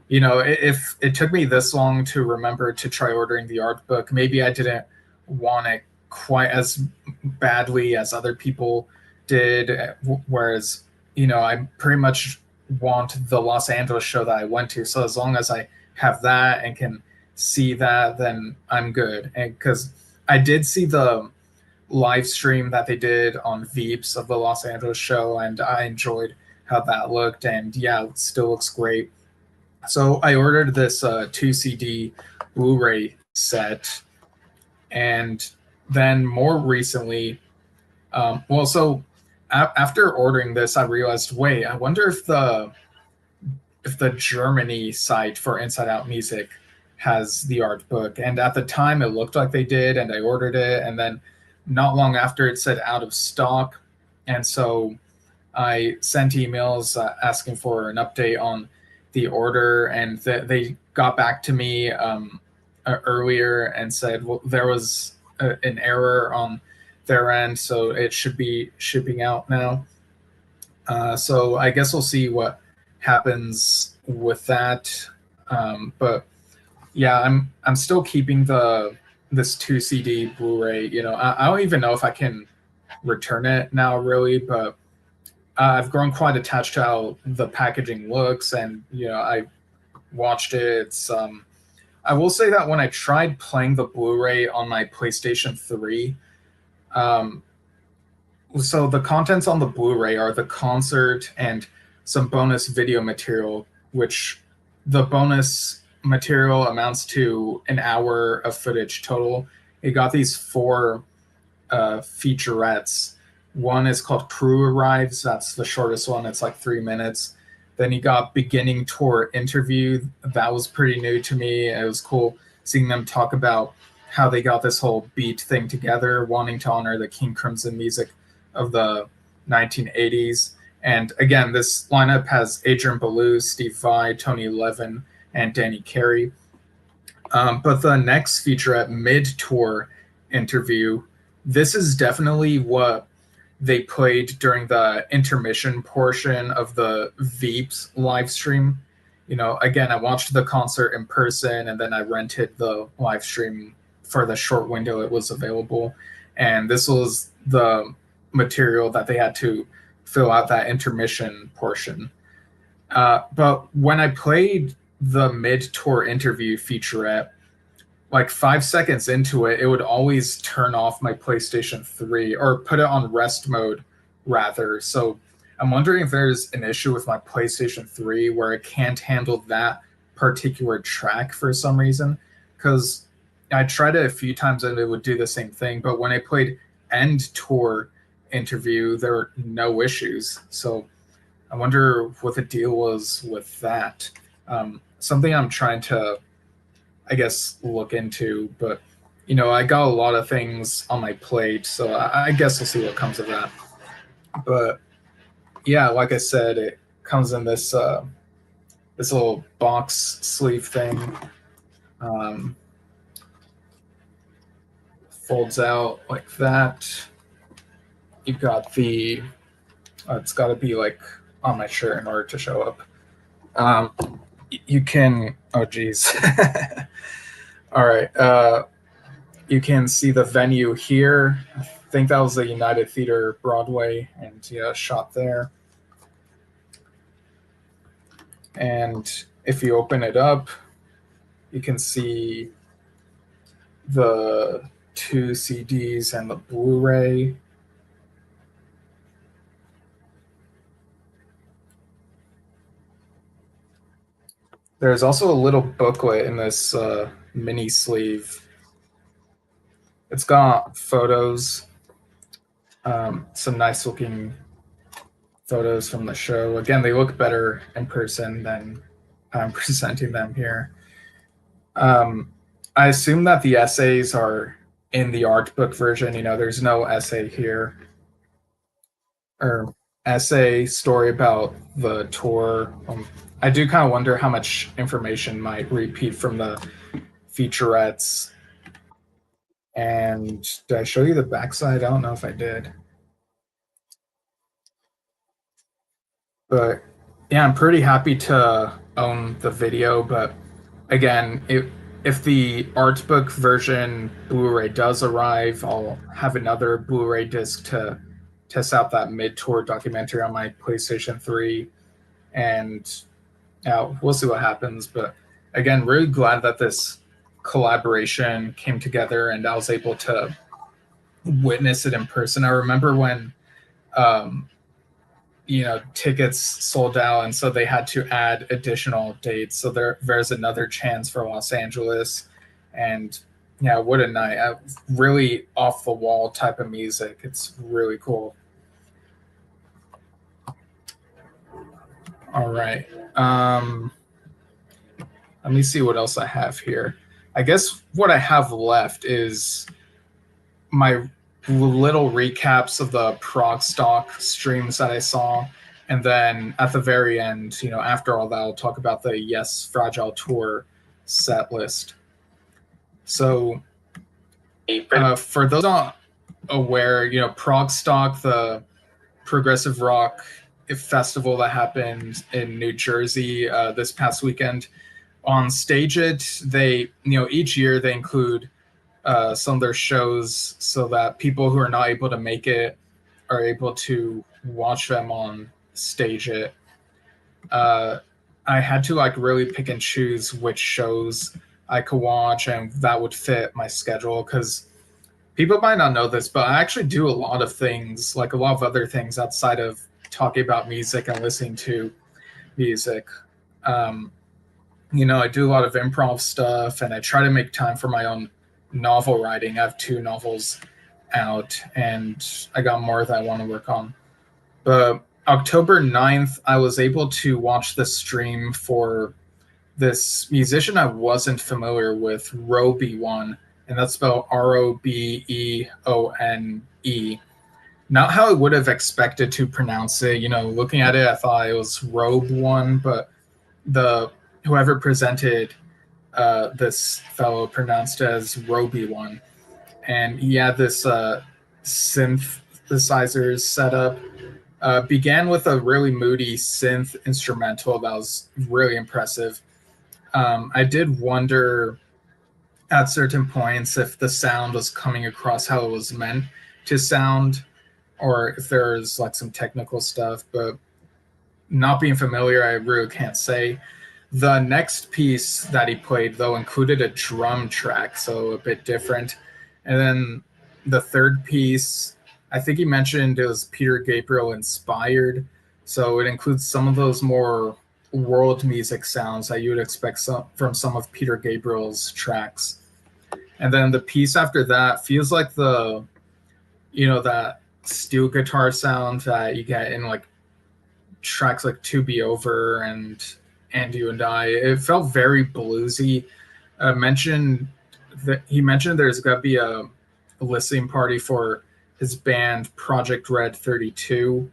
if it took me this long to remember to try ordering the art book, maybe I didn't want it quite as badly as other people did. Whereas, I pretty much want the Los Angeles show that I went to. So as long as I have that and can see that, then I'm good. And because I did see the live stream that they did on Veeps of the Los Angeles show, and I enjoyed how that looked. And yeah, it still looks great. So I ordered this 2 CD Blu-ray set, and then more recently, after ordering this, I realized, wait, I wonder if the Germany site for Inside Out Music has the art book. And at the time, it looked like they did, and I ordered it, and then not long after, it said out of stock, and so I sent emails asking for an update on the order, and they got back to me earlier and said, well, there was an error on their end, so it should be shipping out now. So I guess we'll see what happens with that. But yeah, I'm still keeping this 2 CD Blu-ray. You know, I don't even know if I can return it now, really, but I've grown quite attached to how the packaging looks, and you know, I watched it. It's I will say that when I tried playing the Blu-ray on my PlayStation 3, so the contents on the Blu-ray are the concert and some bonus video material, which the bonus material amounts to an hour of footage total. It got these 4 featurettes. One is called Crew Arrives. That's the shortest one. It's like 3 minutes. Then you got Beginning Tour Interview. That was pretty new to me. It was cool seeing them talk about how they got this whole beat thing together, wanting to honor the King Crimson music of the 1980s. And again, this lineup has Adrian Belew, Steve Vai, Tony Levin, and Danny Carey. But the next featurette, Mid-Tour Interview, this is definitely what they played during the intermission portion of the Veeps live stream. You know, again, I watched the concert in person, and then I rented the live stream for the short window it was available. And this was the material that they had to fill out that intermission portion. But when I played the Mid-Tour Interview featurette, like 5 seconds into it, it would always turn off my PlayStation 3, or put it on rest mode, rather. So I'm wondering if there's an issue with my PlayStation 3 where it can't handle that particular track for some reason. Because I tried it a few times and it would do the same thing. But when I played End Tour Interview, there were no issues. So I wonder what the deal was with that. Something I'm trying to, I guess, look into, but you know, I got a lot of things on my plate, so I guess we'll see what comes of that. But yeah, like I said, it comes in this this little box sleeve thing. Folds out like that. You've got the it's got to be like on my shirt in order to show up. You can, oh geez. All right. You can see the venue here. I think that was the United Theater Broadway, and yeah, shot there. And if you open it up, you can see the 2 CDs and the Blu-ray. There's also a little booklet in this mini sleeve. It's got photos, some nice looking photos from the show. Again, they look better in person than I'm presenting them here. I assume that the essays are in the art book version. You know, there's no essay here, or essay story about the tour. I do kind of wonder how much information might repeat from the featurettes. And did I show you the backside? I don't know if I did. But yeah, I'm pretty happy to own the video. But again, if the art book version Blu-ray does arrive, I'll have another Blu-ray disc to test out that mid-tour documentary on my PlayStation 3. And we'll see what happens. But again, really glad that this collaboration came together and I was able to witness it in person. I remember when you know, tickets sold out, and so they had to add additional dates. So there's another chance for Los Angeles. And yeah, what a night. Really off the wall type of music. It's really cool. All right. Let me see what else I have here. I guess what I have left is my little recaps of the ProgStock streams that I saw. And then at the very end, after all that, I'll talk about the Yes Fragile Tour set list. So for those not aware, ProgStock, the progressive rock festival that happened in New Jersey this past weekend, on Stage It, they, each year they include some of their shows so that people who are not able to make it are able to watch them on Stage It. I had to really pick and choose which shows I could watch and that would fit my schedule, because people might not know this, but I actually do a lot of things, like a lot of other things outside of talking about music and listening to music. I do a lot of improv stuff, and I try to make time for my own novel writing. I have 2 novels out, and I got more that I want to work on. But October 9th, I was able to watch the stream for this musician I wasn't familiar with, Robeone, and that's spelled Robeone. Not how I would have expected to pronounce it. Looking at it, I thought it was Robe One, but whoever presented this fellow pronounced it as Robeone. And he had this synthesizer setup. Began with a really moody synth instrumental that was really impressive. I did wonder at certain points if the sound was coming across how it was meant to sound, or if there's some technical stuff, but not being familiar, I really can't say. The next piece that he played, though, included a drum track, so a bit different. And then the third piece, I think he mentioned it was Peter Gabriel inspired, so it includes some of those more world music sounds that you would expect from some of Peter Gabriel's tracks. And then the piece after that feels like that steel guitar sound that you get in tracks like To Be Over and You and I. It felt very bluesy. He mentioned there's got to be a listening party for his band Project Red 32,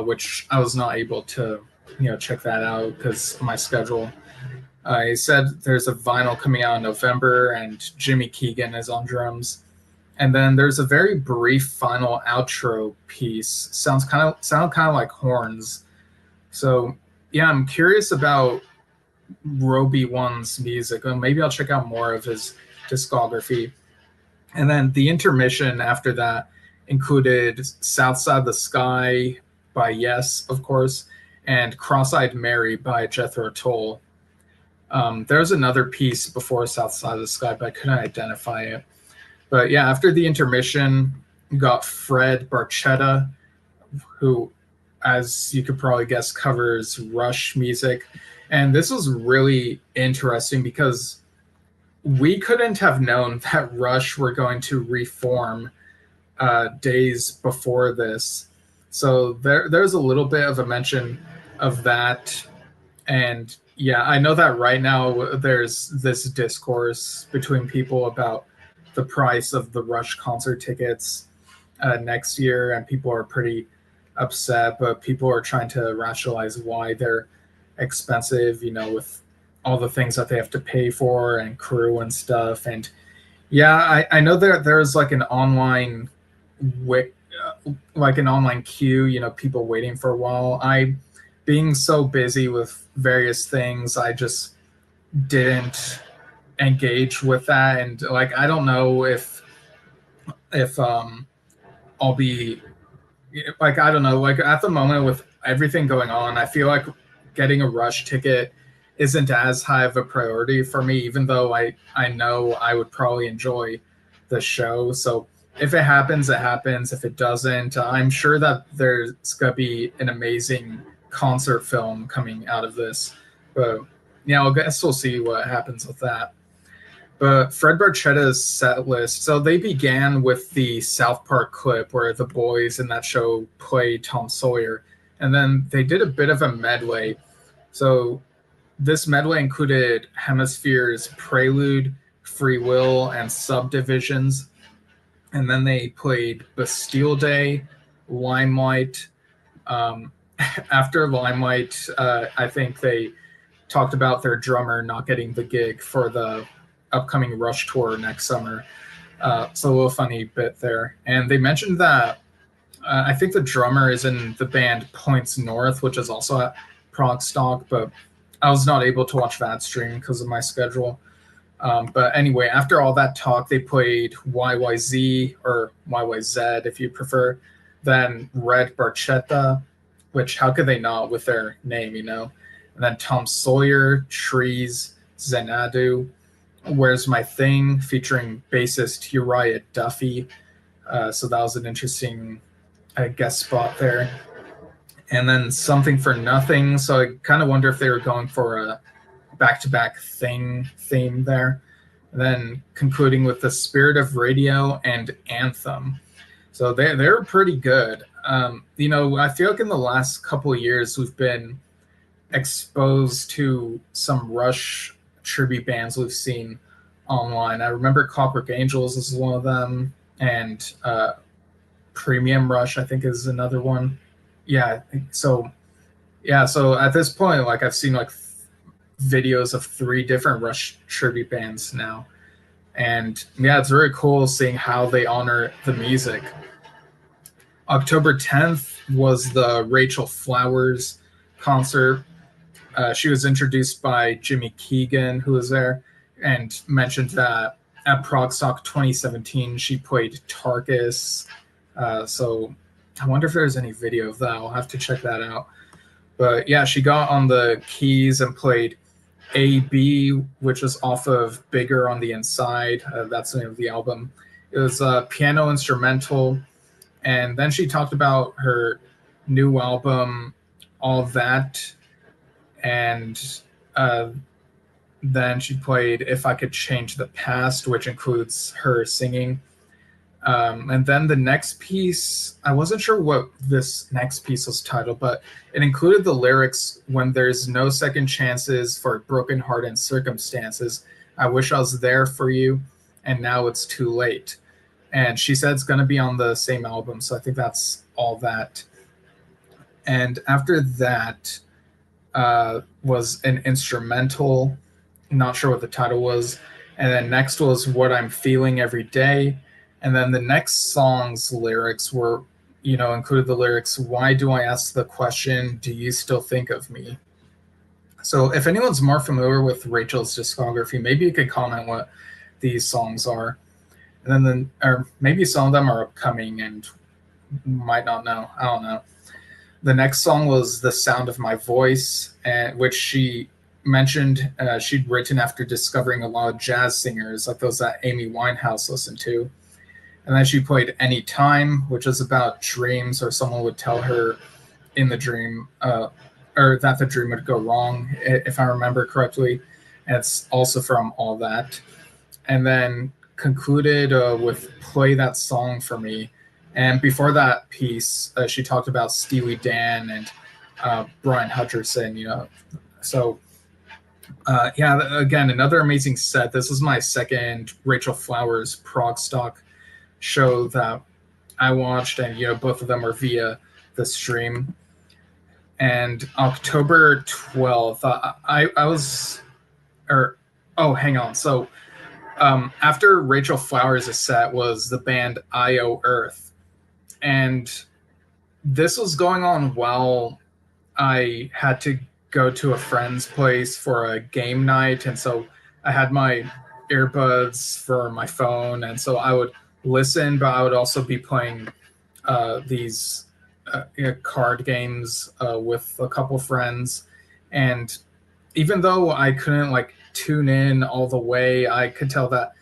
which I was not able to check that out because of my schedule. He said there's a vinyl coming out in November, and Jimmy Keegan is on drums. And then there's a very brief final outro piece. Sound kind of like horns. So yeah, I'm curious about Robeone's music. Maybe I'll check out more of his discography. And then the intermission after that included Southside the Sky by Yes, of course, and Cross-Eyed Mary by Jethro Tull. There's another piece before Southside the Sky, but I couldn't identify it. But yeah, after the intermission, we got Fred Barchetta, who, as you could probably guess, covers Rush music. And this was really interesting because we couldn't have known that Rush were going to reform days before this. So there's a little bit of a mention of that. And yeah, I know that right now there's this discourse between people about the price of the Rush concert tickets next year, and people are pretty upset, but people are trying to rationalize why they're expensive, with all the things that they have to pay for and crew and stuff. And yeah, I know there's an online an online queue, people waiting for a while. Being so busy with various things, I just didn't engage with that. And I don't know if I'll be I don't know, at the moment with everything going on, I feel like getting a Rush ticket isn't as high of a priority for me, even though I know I would probably enjoy the show. So if it happens, it happens. If it doesn't, I'm sure that there's going to be an amazing concert film coming out of this. But yeah, I guess we'll see what happens with that. But Fred Barchetta's set list, so they began with the South Park clip where the boys in that show play Tom Sawyer. And then they did a bit of a medley. So this medley included Hemisphere's Prelude, Free Will, and Subdivisions. And then they played Bastille Day, Limelight, after Limelight, I think they talked about their drummer not getting the gig for the upcoming Rush tour next summer. So a little funny bit there. And they mentioned that I think the drummer is in the band Points North, which is also at ProgStock, but I was not able to watch that stream because of my schedule. But anyway, after all that talk, they played YYZ or YYZ if you prefer, then Red Barchetta, which how could they not with their name, you know? And then Tom Sawyer, Trees, Xanadu, Where's My Thing, featuring bassist Uriah Duffy. So that was an interesting guest spot there. And then Something for Nothing. So I kind of wonder if they were going for a back-to-back theme there. And then concluding with The Spirit of Radio and Anthem. So they're pretty good. You know, I feel like in the last couple of years we've been exposed to some Rush tribute bands we've seen online. I remember Clockwork Angels is one of them, and Premium Rush I think is another one. So at this point, like I've seen like videos of 3 different Rush tribute bands now, and yeah, it's very cool seeing how they honor the music. October 10th was the Rachel Flowers concert. She was introduced by Jimmy Keegan, who was there, and mentioned that at ProgStock 2017 she played Tarkus. So I wonder if there's any video of that. I'll have to check that out. But yeah, she got on the keys and played A.B., which was off of Bigger on the Inside. That's the name of the album. It was a piano instrumental. And then she talked about her new album, All That. And then she played If I Could Change the Past, which includes her singing. And then the next piece, I wasn't sure what this next piece was titled, but it included the lyrics, When There's No Second Chances for a Broken Heart and Circumstances, I Wish I Was There for You, and Now It's Too Late. And she said it's going to be on the same album, so I think that's All That. And after that was an instrumental, not sure what the title was. And then next was What I'm Feeling Every Day. And then the next song's lyrics were, you know, included the lyrics, Why do I ask the question, do you still think of me? So if anyone's more familiar with Rachel's discography, maybe you could comment what these songs are. And then, or maybe some of them are upcoming and might not know. I don't know. The next song was The Sound of My Voice, which she mentioned she'd written after discovering a lot of jazz singers, like those that Amy Winehouse listened to. And then she played Anytime, which is about dreams, or someone would tell her in the dream, or that the dream would go wrong, if I remember correctly. And it's also from All That. And then concluded with Play That Song for Me. And before that piece, she talked about Steely Dan and Brian Hutcherson, you know. So, again, another amazing set. This is my second Rachel Flowers ProgStock show that I watched, and, you know, both of them are via the stream. And October 12th, I was, hang on. So, after Rachel Flowers' set was the band IO Earth. And this was going on while I had to go to a friend's place for a game night. And so I had my earbuds for my phone. And so I would listen, but I would also be playing these card games with a couple friends. And even though I couldn't like tune in all the way, I could tell that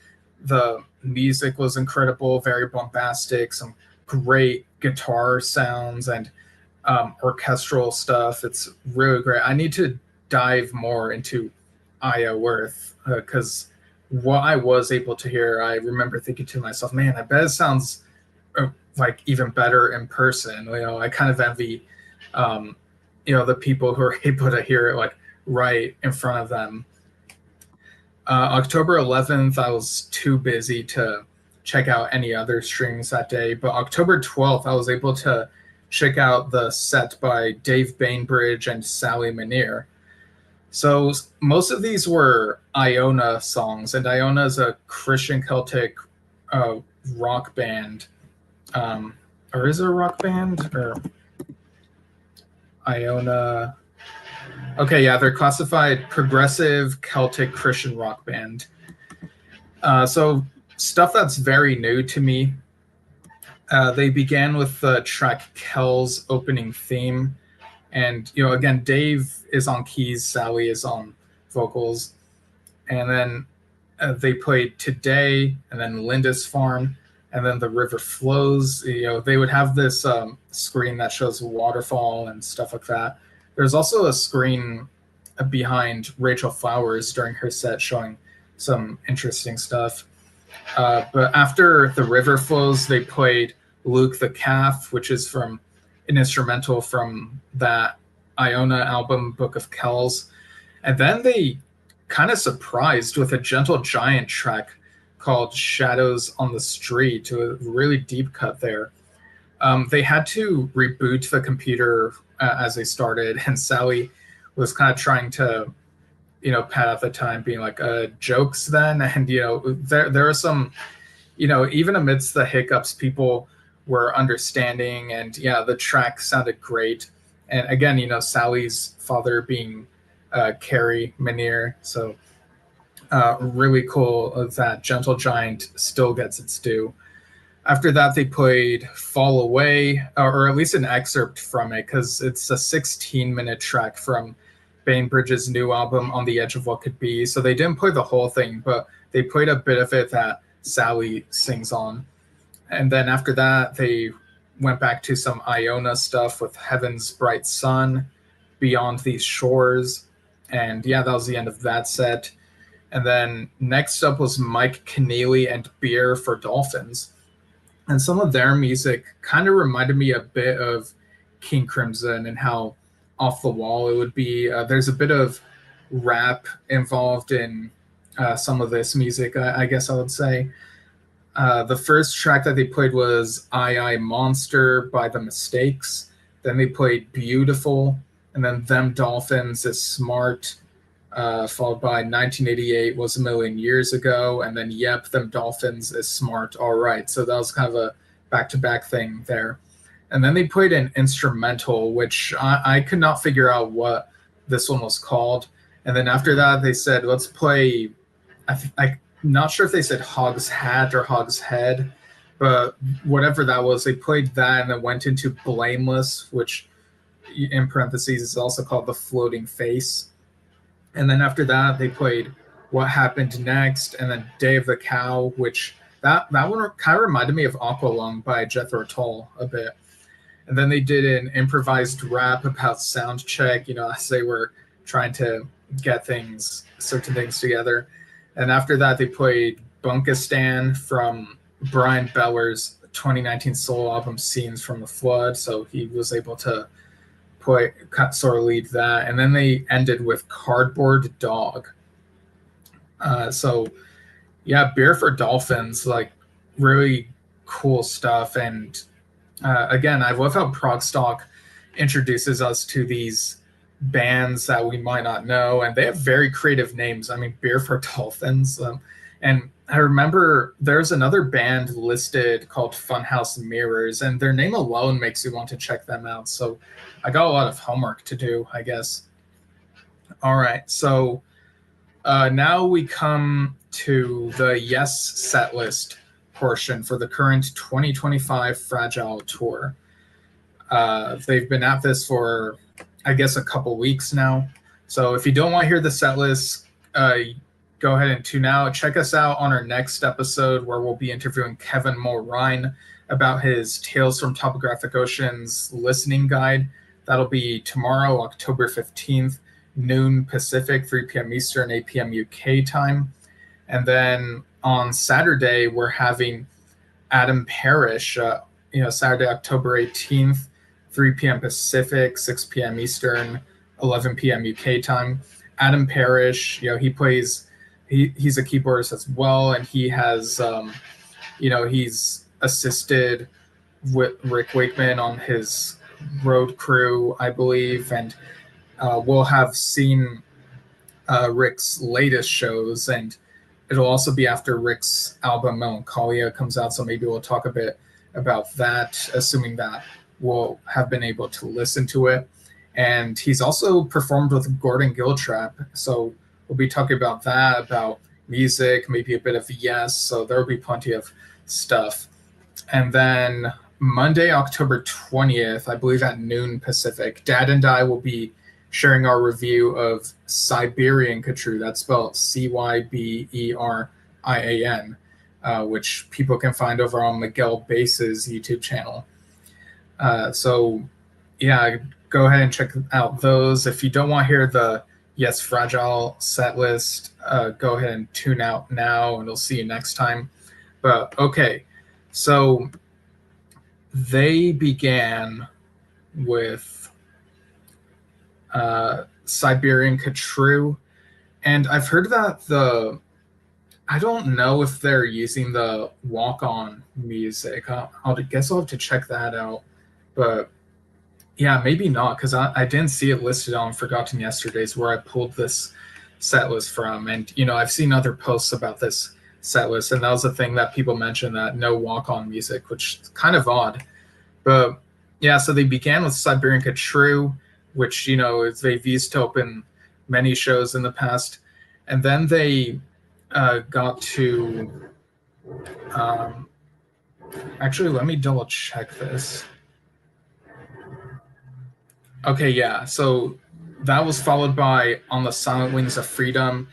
the music was incredible, very bombastic, some great guitar sounds and orchestral stuff. It's really great. I need to dive more into IO Earth because what I was able to hear, I remember thinking to myself, man, I bet it sounds like even better in person. You know, I kind of envy, you know, the people who are able to hear it like right in front of them. October 11th, I was too busy to check out any other streams that day. But October 12th, I was able to check out the set by Dave Bainbridge and Sally Minear. So most of these were Iona songs, and Iona is a Christian Celtic rock band. Or is it a rock band? Or Iona... Okay, yeah, they're classified progressive Celtic Christian rock band. So stuff that's very new to me. They began with the track Kel's opening theme. And, again, Dave is on keys, Sally is on vocals. And then they played Today, and then Lindisfarne, and then The River Flows. They would have this screen that shows a waterfall and stuff like that. There's also a screen behind Rachel Flowers during her set showing some interesting stuff. But after The River Flows, they played Luke the Calf, which is from an instrumental from that Iona album, Book of Kells. And then they kind of surprised with a Gentle Giant track called Shadows on the Street, a really deep cut there. They had to reboot the computer as they started, and Sally was kind of trying to, pat at the time, being like, jokes then? And, there are some, even amidst the hiccups, people were understanding, and the track sounded great. And again, Sally's father being Carrie Minear, so really cool that Gentle Giant still gets its due. After that, they played Fall Away, or at least an excerpt from it, because it's a 16-minute track from Bainbridge's new album, On the Edge of What Could Be. So they didn't play the whole thing, but they played a bit of it that Sally sings on. And then after that, they went back to some Iona stuff with Heaven's Bright Sun, Beyond These Shores. And that was the end of that set. And then next up was Mike Keneally and Beer for Dolphins. And some of their music kind of reminded me a bit of King Crimson and how off the wall it would be. There's a bit of rap involved in some of this music, I guess I would say. The first track that they played was I Monster by The Mistakes. Then they played Beautiful, and then Them Dolphins is Smart, followed by 1988 Was a Million Years Ago, and then Yep, Them Dolphins is Smart, All Right. So that was kind of a back-to-back thing there. And then they played an instrumental, which I could not figure out what this one was called. And then after that, they said, let's play, I'm not sure if they said Hog's Hat or Hog's Head, but whatever that was, they played that and then went into Blameless, which in parentheses is also called The Floating Face. And then after that, they played What Happened Next, and then Day of the Cow, which that one kind of reminded me of Aqualung by Jethro Tull a bit. And then they did an improvised rap about sound check, as they were trying to get certain things together. And after that, they played Bunkistan from Brian Beller's 2019 solo album, Scenes from the Flood. So he was able to sort of lead that. And then they ended with Cardboard Dog. Beer for Dolphins, like really cool stuff. And again, I love how ProgStock introduces us to these bands that we might not know, and they have very creative names. I mean, Beer for Dolphins. And I remember there's another band listed called Funhouse Mirrors, and their name alone makes you want to check them out. So I got a lot of homework to do, I guess. All right, so now we come to the Yes set list portion for the current 2025 Fragile Tour. They've been at this for, I guess, a couple weeks now. So if you don't want to hear the set list, go ahead and tune out. Check us out on our next episode where we'll be interviewing Kevin Mulrine about his Tales from Topographic Oceans listening guide. That'll be tomorrow, October 15th, noon Pacific, 3 p.m. Eastern, 8 p.m. UK time. And then on Saturday, we're having Adam Parrish, Saturday, October 18th, 3 p.m. Pacific, 6 p.m. Eastern, 11 p.m. UK time. Adam Parrish, he's a keyboardist as well, and he has, he's assisted with Rick Wakeman on his road crew, I believe, and we'll have seen Rick's latest shows, and it'll also be after Rick's album Melancholia comes out, so maybe we'll talk a bit about that, assuming that we'll have been able to listen to it. And he's also performed with Gordon Giltrap, so we'll be talking about that, about music, maybe a bit of Yes, so there'll be plenty of stuff. And then Monday, October 20th, I believe at noon Pacific, Dad and I will be sharing our review of Siberian Khatru. That's spelled Cyberian, which people can find over on Miguel Base's YouTube channel. So, yeah, go ahead and check out those. If you don't want to hear the Yes Fragile set list, go ahead and tune out now, and we'll see you next time. But, okay, so they began with Siberian Khatru, and I've heard that I don't know if they're using the walk-on music. I guess I'll have to check that out, but yeah, maybe not, because I didn't see it listed on Forgotten Yesterdays where I pulled this set list from, and I've seen other posts about this set list, and that was the thing that people mentioned, that no walk-on music, which is kind of odd. But yeah, so they began with Siberian Khatru, which they've used to open many shows in the past, and then they got to actually, let me double check this. Okay, yeah, so that was followed by On the Silent Wings of Freedom,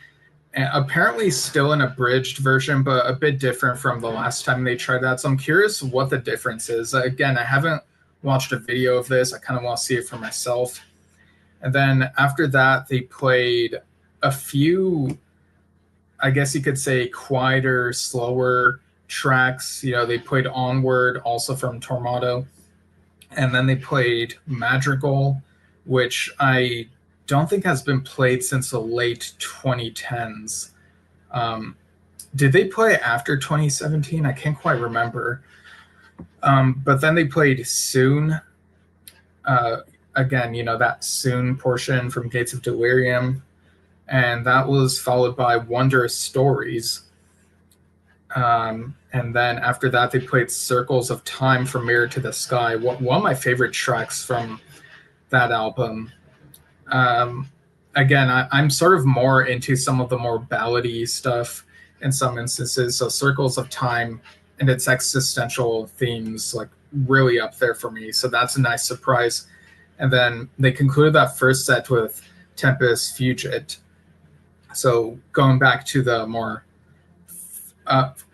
and apparently still an abridged version, but a bit different from the last time they tried that. So I'm curious what the difference is. Again, I haven't watched a video of this. I kind of want to see it for myself. And then after that, they played a few, I guess you could say, quieter, slower tracks. They played Onward, also from Tormato. And then they played Madrigal, which I don't think has been played since the late 2010s. Did they play after 2017? I can't quite remember. But then they played Soon. Again, that Soon portion from Gates of Delirium. And that was followed by Wondrous Stories. And then after that, they played Circles of Time from Mirror to the Sky. One of my favorite tracks from that album. Again, I'm sort of more into some of the more ballady stuff in some instances. So Circles of Time and its existential themes, like, really up there for me. So that's a nice surprise. And then they concluded that first set with Tempest Fugit. So going back to the more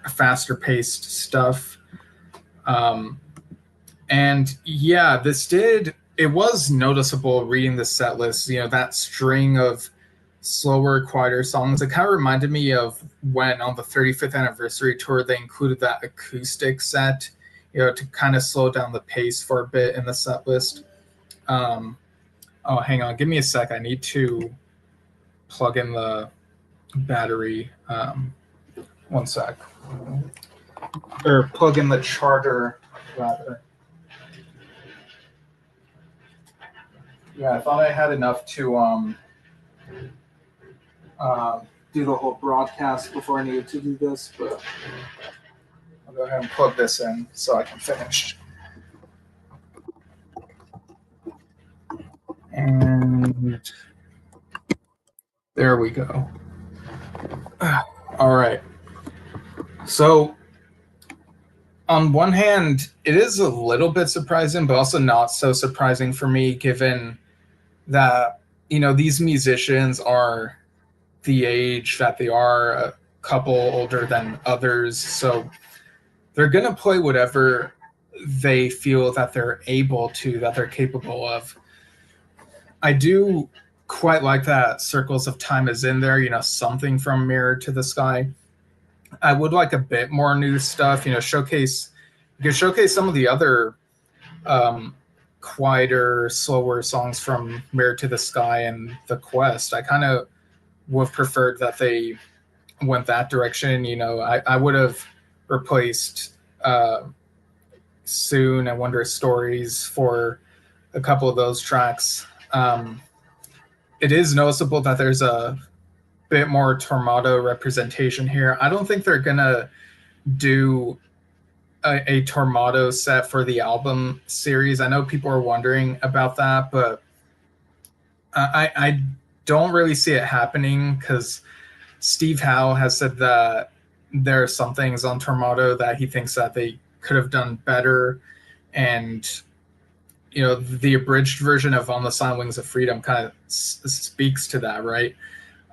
faster paced stuff. And yeah, it was noticeable reading the set list, that string of slower, quieter songs. It kind of reminded me of when on the 35th anniversary tour, they included that acoustic set, to kind of slow down the pace for a bit in the set list. Oh, hang on. Give me a sec. I need to plug in the battery. One sec. Or plug in the charger, rather. Yeah, I thought I had enough to do the whole broadcast before I needed to do this, but I'll go ahead and plug this in so I can finish. And there we go. All right. So on one hand, it is a little bit surprising, but also not so surprising for me, given that, these musicians are the age that they are, a couple older than others. So they're going to play whatever they feel that they're able to, that they're capable of. I do quite like that Circles of Time is in there, something from Mirror to the Sky. I would like a bit more new stuff, showcase some of the other quieter, slower songs from Mirror to the Sky and The Quest. I kind of would have preferred that they went that direction. I would have replaced Soon and Wondrous Stories for a couple of those tracks. It is noticeable that there's a bit more Tormato representation here. I don't think they're gonna do a Tormato set for the album series. I know people are wondering about that, but I don't really see it happening because Steve Howe has said that there are some things on Tormato that he thinks that they could have done better, and the abridged version of On the Silent Wings of Freedom kind of speaks to that, right?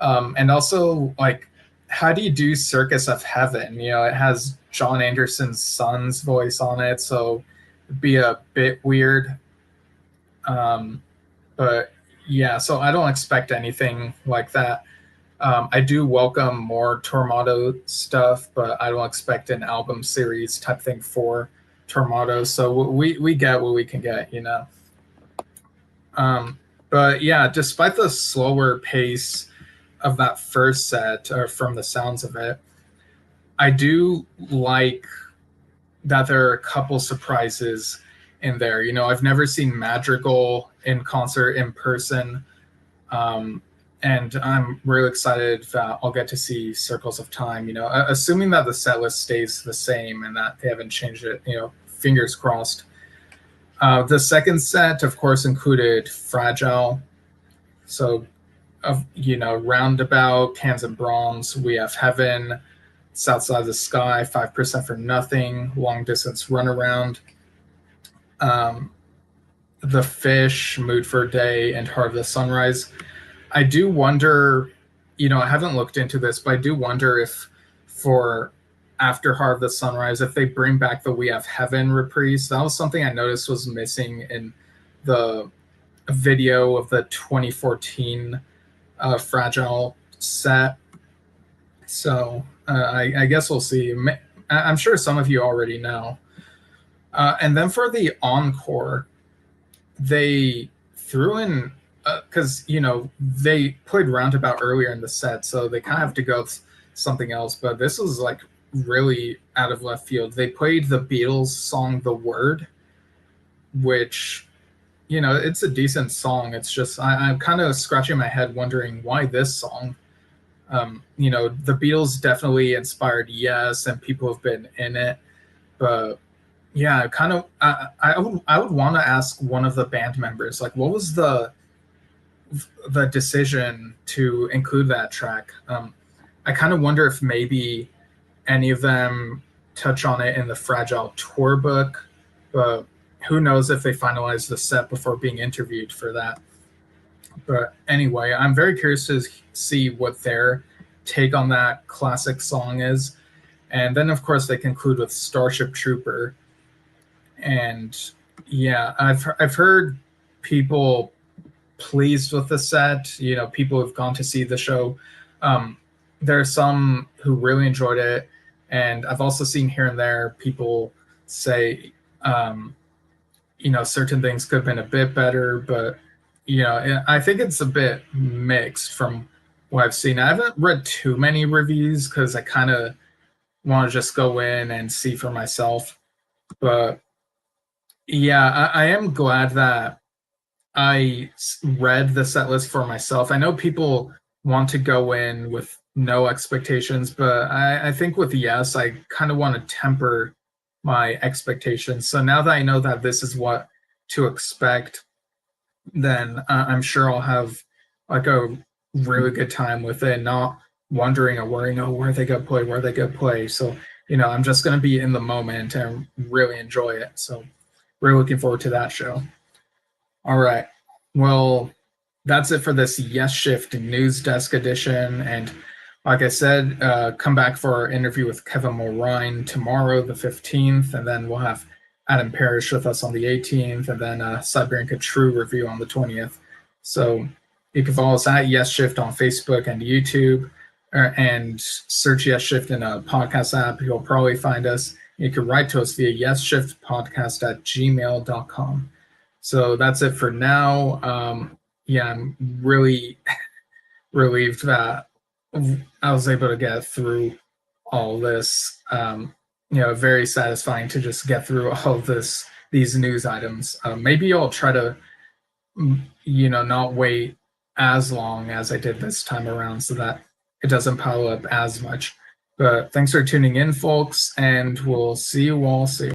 And also, like, how do you do Circus of Heaven? It has John Anderson's son's voice on it, so it'd be a bit weird. But yeah, so I don't expect anything like that. I do welcome more Tormato stuff, but I don't expect an album series type thing for Tormato. So we get what we can get, But yeah, despite the slower pace of that first set, or from the sounds of it, I do like that there are a couple surprises in there. I've never seen Madrigal in concert in person. And I'm really excited that I'll get to see Circles of Time, assuming that the set list stays the same and that they haven't changed it, fingers crossed. The second set, of course, included Fragile. So, Roundabout, Cans and Bronze, We Have Heaven, South Side of the Sky, 5% for Nothing, Long Distance Runaround, The Fish, Mood for a Day, and Heart of the Sunrise. I do wonder, I haven't looked into this, but I do wonder if for after Heart of the Sunrise, if they bring back the We Have Heaven reprise. That was something I noticed was missing in the video of the 2014 Fragile set. So I guess we'll see. I'm sure some of you already know. And then for the encore, they threw in, because they played Roundabout earlier in the set, so they kind of have to go with something else. But this was like really out of left field. They played the Beatles song "The Word," which it's a decent song. It's just I'm kind of scratching my head wondering why this song. The Beatles definitely inspired Yes, and people have been in it, but yeah, kind of. I would want to ask one of the band members, like, what was the decision to include that track. I kind of wonder if maybe any of them touch on it in the Fragile tour book, but who knows if they finalize the set before being interviewed for that. But anyway, I'm very curious to see what their take on that classic song is. And then, of course, they conclude with Starship Trooper. And yeah, I've heard people pleased with the set. People who've gone to see the show. There are some who really enjoyed it, and I've also seen here and there people say, certain things could have been a bit better, but I think it's a bit mixed from what I've seen. I haven't read too many reviews because I kind of want to just go in and see for myself. But yeah, I am glad that I read the set list for myself. I know people want to go in with no expectations, but I think with Yes, I kind of want to temper my expectations. So now that I know that this is what to expect, then I'm sure I'll have like a really good time with it, not wondering or worrying, where they go play. So, I'm just going to be in the moment and really enjoy it. So we're looking forward to that show. All right. Well, that's it for this Yesshift News Desk Edition. And like I said, come back for our interview with Kevin Mulrine tomorrow, the 15th. And then we'll have Adam Parrish with us on the 18th. And then Siberian True review on the 20th. So you can follow us at Yesshift on Facebook and YouTube. And search Yesshift in a podcast app. You'll probably find us. You can write to us via yesshiftpodcast@gmail.com. So that's it for now. I'm really relieved that I was able to get through all this. Very satisfying to just get through all these news items. Maybe I'll try to not wait as long as I did this time around so that it doesn't pile up as much. But thanks for tuning in, folks, and we'll see you all soon.